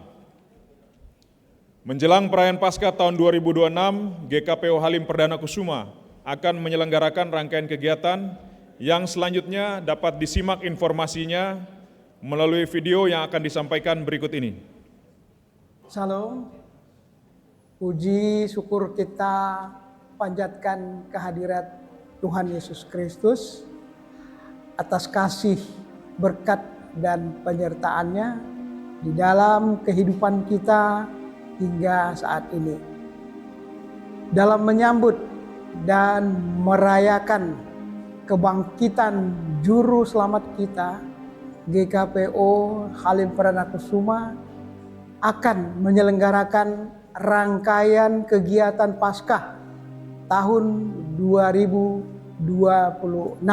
Menjelang perayaan Paskah tahun 2026, GKPO Halim Perdana Kusuma akan menyelenggarakan rangkaian kegiatan yang selanjutnya dapat disimak informasinya melalui video yang akan disampaikan berikut ini. Salam, puji syukur kita panjatkan kehadirat Tuhan Yesus Kristus atas kasih, berkat, dan penyertaan-Nya di dalam kehidupan kita hingga saat ini. Dalam menyambut dan merayakan kebangkitan Juru Selamat kita, GKPO Halim Perdana Kusuma akan menyelenggarakan rangkaian kegiatan Paskah tahun 2026.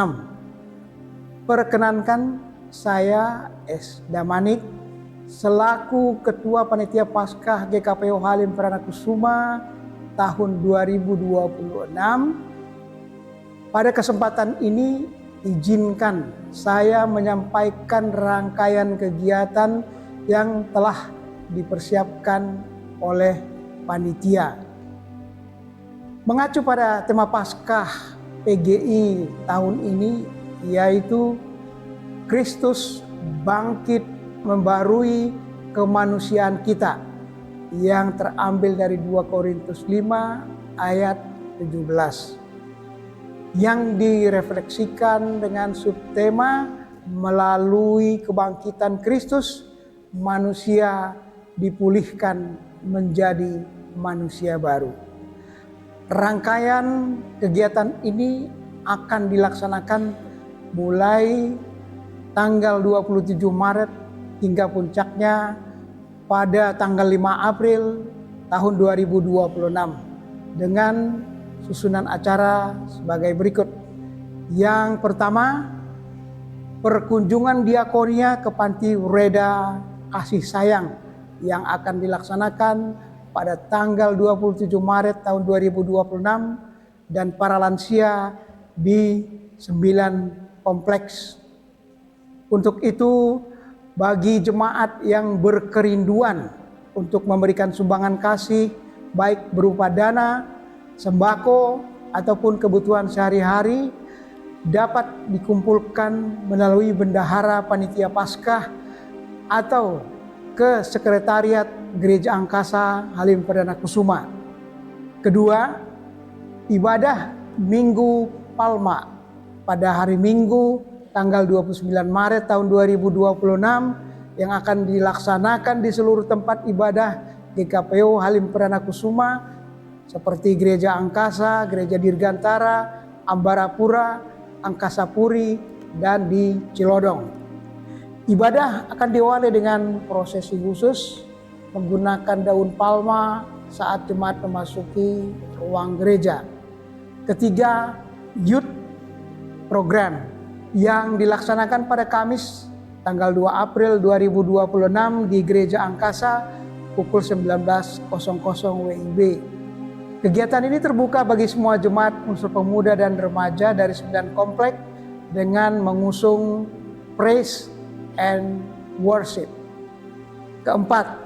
Perkenankan saya S. Damanik selaku Ketua Panitia Paskah GKPO Halim Perdana Kusuma tahun 2026. Pada kesempatan ini izinkan saya menyampaikan rangkaian kegiatan yang telah dipersiapkan oleh panitia. Mengacu pada tema Paskah PGI tahun ini, yaitu Kristus bangkit membarui kemanusiaan kita, yang terambil dari 2 Korintus 5 ayat 17. Yang direfleksikan dengan subtema melalui kebangkitan Kristus, manusia dipulihkan menjadi manusia baru. Rangkaian kegiatan ini akan dilaksanakan mulai tanggal 27 Maret hingga puncaknya pada tanggal 5 April tahun 2026 dengan susunan acara sebagai berikut. Yang pertama, perkunjungan diakonia ke Panti Reda Kasih Sayang yang akan dilaksanakan pada tanggal 27 Maret tahun 2026 dan para lansia di 9 kompleks. Untuk itu, bagi jemaat yang berkerinduan untuk memberikan sumbangan kasih baik berupa dana, sembako, ataupun kebutuhan sehari-hari dapat dikumpulkan melalui bendahara panitia Paskah atau ke Sekretariat Gereja Angkasa Halim Perdana Kusuma. Kedua, ibadah Minggu Palma pada hari Minggu tanggal 29 Maret tahun 2026 yang akan dilaksanakan di seluruh tempat ibadah GKPO Halim Perdana Kusuma seperti Gereja Angkasa, Gereja Dirgantara, Ambarapura, Angkasa Puri, dan di Cilodong. Ibadah akan diawali dengan prosesi khusus menggunakan daun palma saat jemaat memasuki ruang gereja. Ketiga, youth program yang dilaksanakan pada Kamis tanggal 2 April 2026 di Gereja Angkasa pukul 19.00 WIB. Kegiatan ini terbuka bagi semua jemaat unsur pemuda dan remaja dari 9 komplek dengan mengusung praise and worship. Keempat,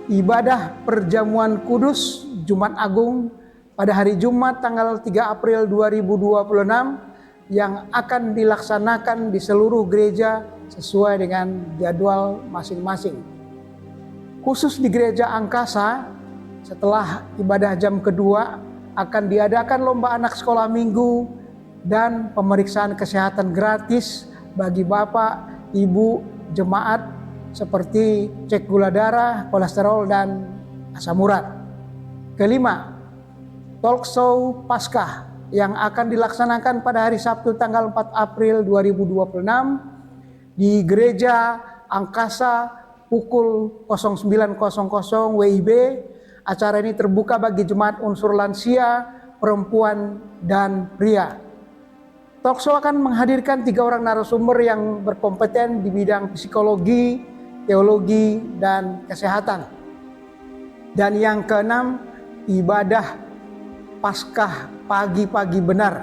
ibadah perjamuan kudus Jumat Agung pada hari Jumat tanggal 3 April 2026 yang akan dilaksanakan di seluruh gereja sesuai dengan jadwal masing-masing. Khusus di Gereja Angkasa, setelah ibadah jam kedua akan diadakan lomba anak sekolah minggu dan pemeriksaan kesehatan gratis bagi bapak, ibu, jemaat seperti cek gula darah, kolesterol, dan asam urat. Kelima, talk show Paskah yang akan dilaksanakan pada hari Sabtu tanggal 4 April 2026 di Gereja Angkasa pukul 09.00 WIB. Acara ini terbuka bagi jemaat unsur lansia, perempuan, dan pria. Talkshow akan menghadirkan 3 orang narasumber yang berkompeten di bidang psikologi, teologi, dan kesehatan. Dan yang keenam, ibadah Paskah pagi-pagi benar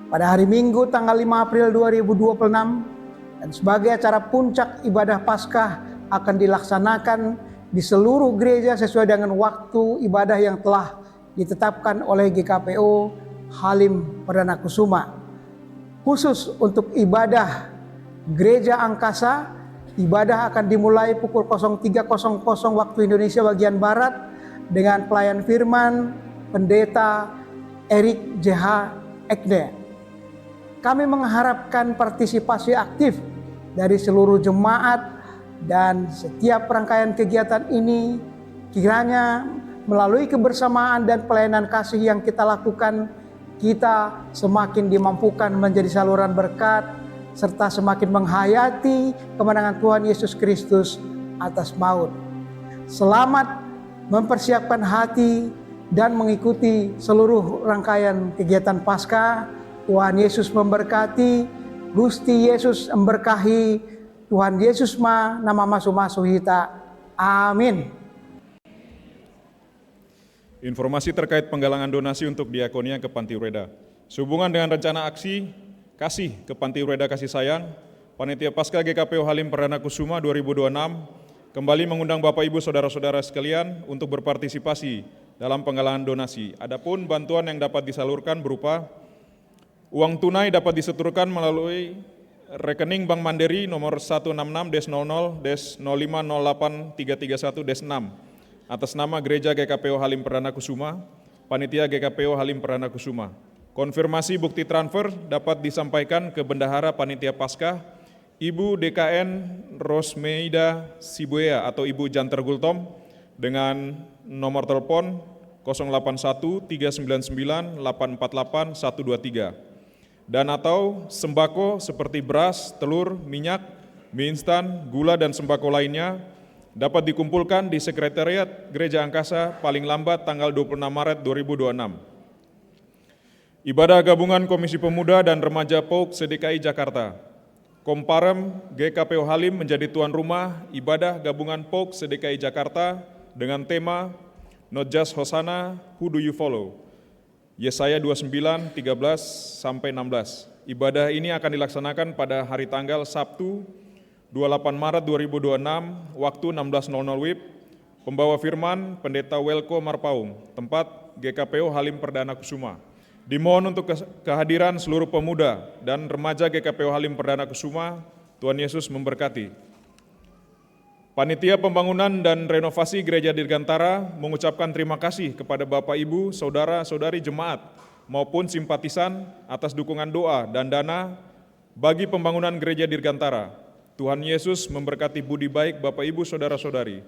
pada hari Minggu tanggal 5 April 2026 dan sebagai acara puncak ibadah Paskah akan dilaksanakan di seluruh gereja sesuai dengan waktu ibadah yang telah ditetapkan oleh GKPO Halim Perdana Kusuma. Khusus untuk ibadah Gereja Angkasa Ibadah akan dimulai pukul 03.00 waktu Indonesia bagian Barat dengan pelayan firman Pendeta Erik JH Ekde. Kami mengharapkan partisipasi aktif dari seluruh jemaat dan setiap rangkaian kegiatan ini kiranya melalui kebersamaan dan pelayanan kasih yang kita lakukan, kita semakin dimampukan menjadi saluran berkat serta semakin menghayati kemenangan Tuhan Yesus Kristus atas maut. Selamat mempersiapkan hati dan mengikuti seluruh rangkaian kegiatan Paskah. Tuhan Yesus memberkati, Gusti Yesus memberkahi, Tuhan Yesus nama masuk hita. Amin. Informasi terkait penggalangan donasi untuk diakonia ke Panti Ureda. Sehubungan dengan rencana aksi kasih ke Panti Ureda Kasih Sayang, Panitia Paskah GKPO Halim Perdana Kusuma 2026 kembali mengundang Bapak Ibu Saudara-saudara sekalian untuk berpartisipasi dalam penggalangan donasi. Adapun bantuan yang dapat disalurkan berupa uang tunai dapat disetorkan melalui rekening Bank Mandiri nomor 166-00-0508331-6 atas nama Gereja GKPO Halim Perdana Kusuma, Panitia GKPO Halim Perdana Kusuma. Konfirmasi bukti transfer dapat disampaikan ke Bendahara Panitia Paskah, Ibu DKN Rosmeida Sibuea atau Ibu Janter Gultom dengan nomor telepon 081 399 848 123. Dan atau sembako seperti beras, telur, minyak, mie instan, gula, dan sembako lainnya dapat dikumpulkan di Sekretariat Gereja Angkasa paling lambat tanggal 26 Maret 2026. Ibadah Gabungan Komisi Pemuda dan Remaja POUK se-DKI Jakarta. Komparem GKPO Halim menjadi tuan rumah Ibadah Gabungan POUK se-DKI Jakarta dengan tema Not Just Hosanna, Who Do You Follow? Yesaya 29, 13-16. Ibadah ini akan dilaksanakan pada hari tanggal Sabtu 28 Maret 2026, waktu 16.00 WIB. Pembawa firman Pendeta Welko Marpaung, tempat GKPO Halim Perdana Kusuma. Dimohon untuk kehadiran seluruh pemuda dan remaja GKPO Halim Perdana Kusuma. Tuhan Yesus memberkati. Panitia Pembangunan dan Renovasi Gereja Dirgantara mengucapkan terima kasih kepada Bapak Ibu, Saudara-saudari jemaat maupun simpatisan atas dukungan doa dan dana bagi pembangunan Gereja Dirgantara. Tuhan Yesus memberkati budi baik Bapak Ibu, Saudara-saudari.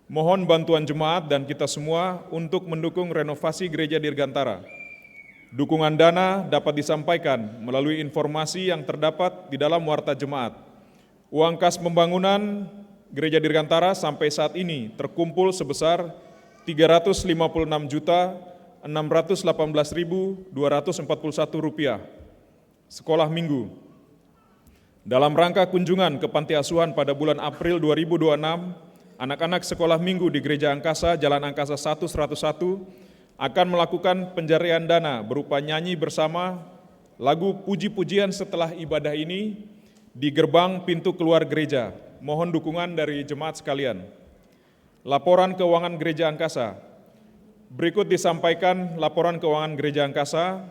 Mohon bantuan jemaat dan kita semua untuk mendukung renovasi Gereja Dirgantara. Dukungan dana dapat disampaikan melalui informasi yang terdapat di dalam warta jemaat. Uang kas pembangunan Gereja Dirgantara sampai saat ini terkumpul sebesar Rp356.618.241 sekolah minggu. Dalam rangka kunjungan ke Panti Asuhan pada bulan April 2026, anak-anak sekolah minggu di Gereja Angkasa Jalan Angkasa 1 101 akan melakukan penjarian dana berupa nyanyi bersama lagu puji-pujian setelah ibadah ini di gerbang pintu keluar gereja. Mohon dukungan dari jemaat sekalian. Laporan keuangan Gereja Angkasa. Berikut disampaikan laporan keuangan Gereja Angkasa.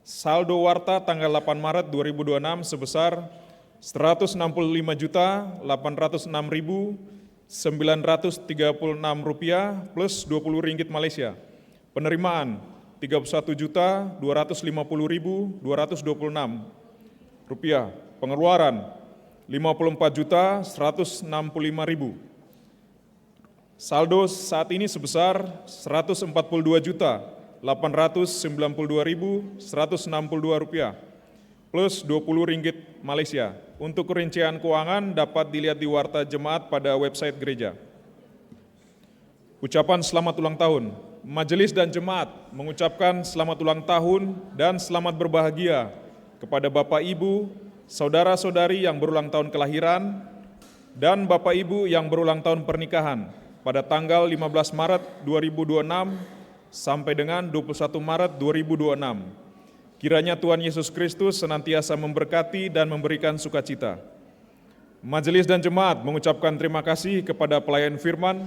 Saldo warta tanggal 8 Maret 2026 sebesar Rp165.806.936 plus Rp20 Malaysia. Penerimaan Rp31.250.226. Pengeluaran Rp54.165.000. Saldo saat ini sebesar Rp142.892.162 plus Rp20 Malaysia. Untuk rincian keuangan dapat dilihat di warta jemaat pada website gereja. Ucapan selamat ulang tahun. Majelis dan jemaat mengucapkan selamat ulang tahun dan selamat berbahagia kepada Bapak Ibu, saudara-saudari yang berulang tahun kelahiran, dan Bapak Ibu yang berulang tahun pernikahan pada tanggal 15 Maret 2026 sampai dengan 21 Maret 2026. Kiranya Tuhan Yesus Kristus senantiasa memberkati dan memberikan sukacita. Majelis dan jemaat mengucapkan terima kasih kepada pelayan firman,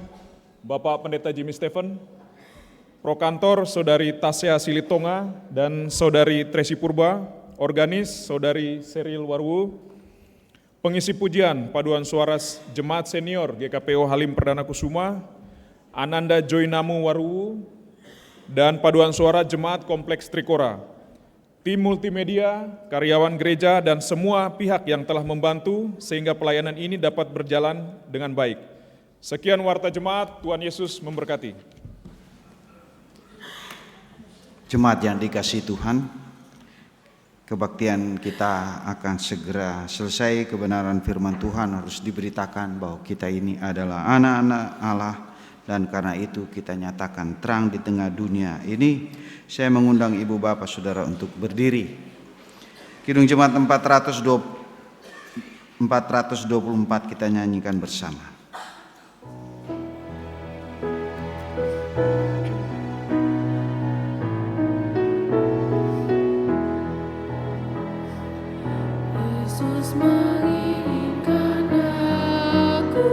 Bapak Pendeta Jimmy Stephen, Prokantor Saudari Tasya Silitonga dan Saudari Tracy Purba, Organis Saudari Seril Warwu, Pengisi pujian paduan suara Jemaat Senior GKPO Halim Perdana Kusuma, Ananda Joinamu Waruwu, dan paduan suara Jemaat Kompleks Trikora, tim multimedia, karyawan gereja, dan semua pihak yang telah membantu sehingga pelayanan ini dapat berjalan dengan baik. Sekian warta jemaat, Tuhan Yesus memberkati. Jemaat yang dikasihi Tuhan, kebaktian kita akan segera selesai. Kebenaran firman Tuhan harus diberitakan bahwa kita ini adalah anak-anak Allah, dan karena itu kita nyatakan terang di tengah dunia ini. Saya mengundang ibu bapak saudara untuk berdiri. Kidung Jemaat 424 kita nyanyikan bersama. Yesus menginginkan aku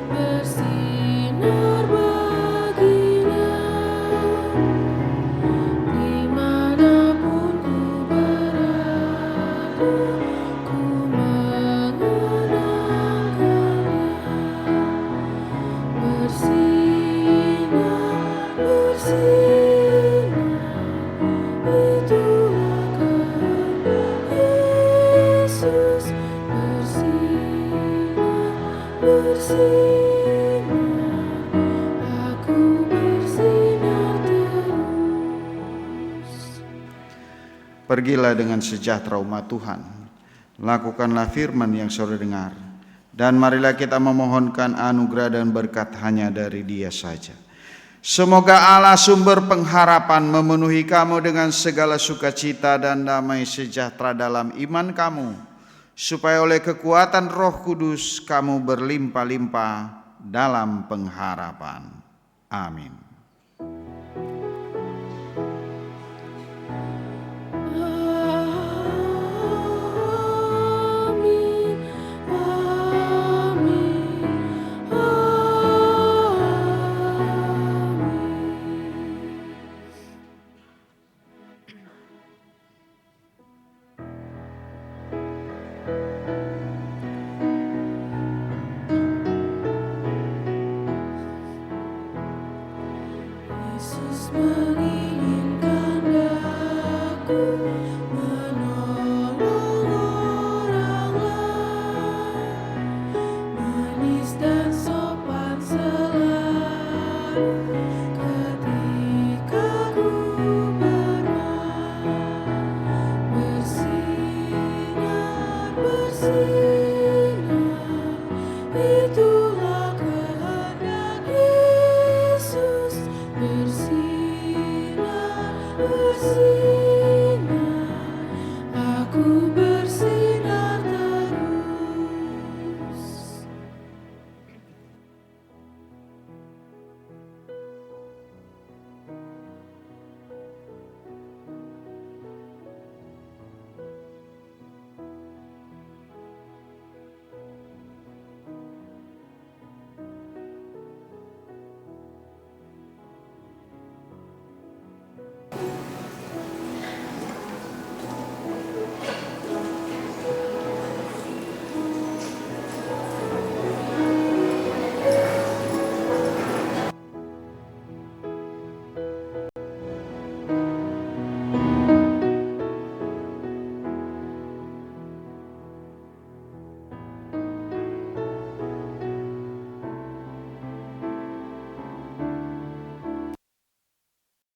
bersinar baginya, dimanapun ku berada, ku mengenalkannya. Bersinar, bersinar, itulah Yesus. Bersinar, bersinar, aku bersinar terus. Pergilah dengan sejahtera umat Tuhan. Lakukanlah firman yang saudara dengar. Dan marilah kita memohonkan anugerah dan berkat hanya dari Dia saja. Semoga Allah sumber pengharapan memenuhi kamu dengan segala sukacita dan damai sejahtera dalam iman kamu, supaya oleh kekuatan Roh Kudus kamu berlimpah-limpah dalam pengharapan. Amin. Amin, amin, Yesus menginginkan aku menolong orang lain, manis dan sopan selalu ketika ku bermain. Bersinar, bersinar, itu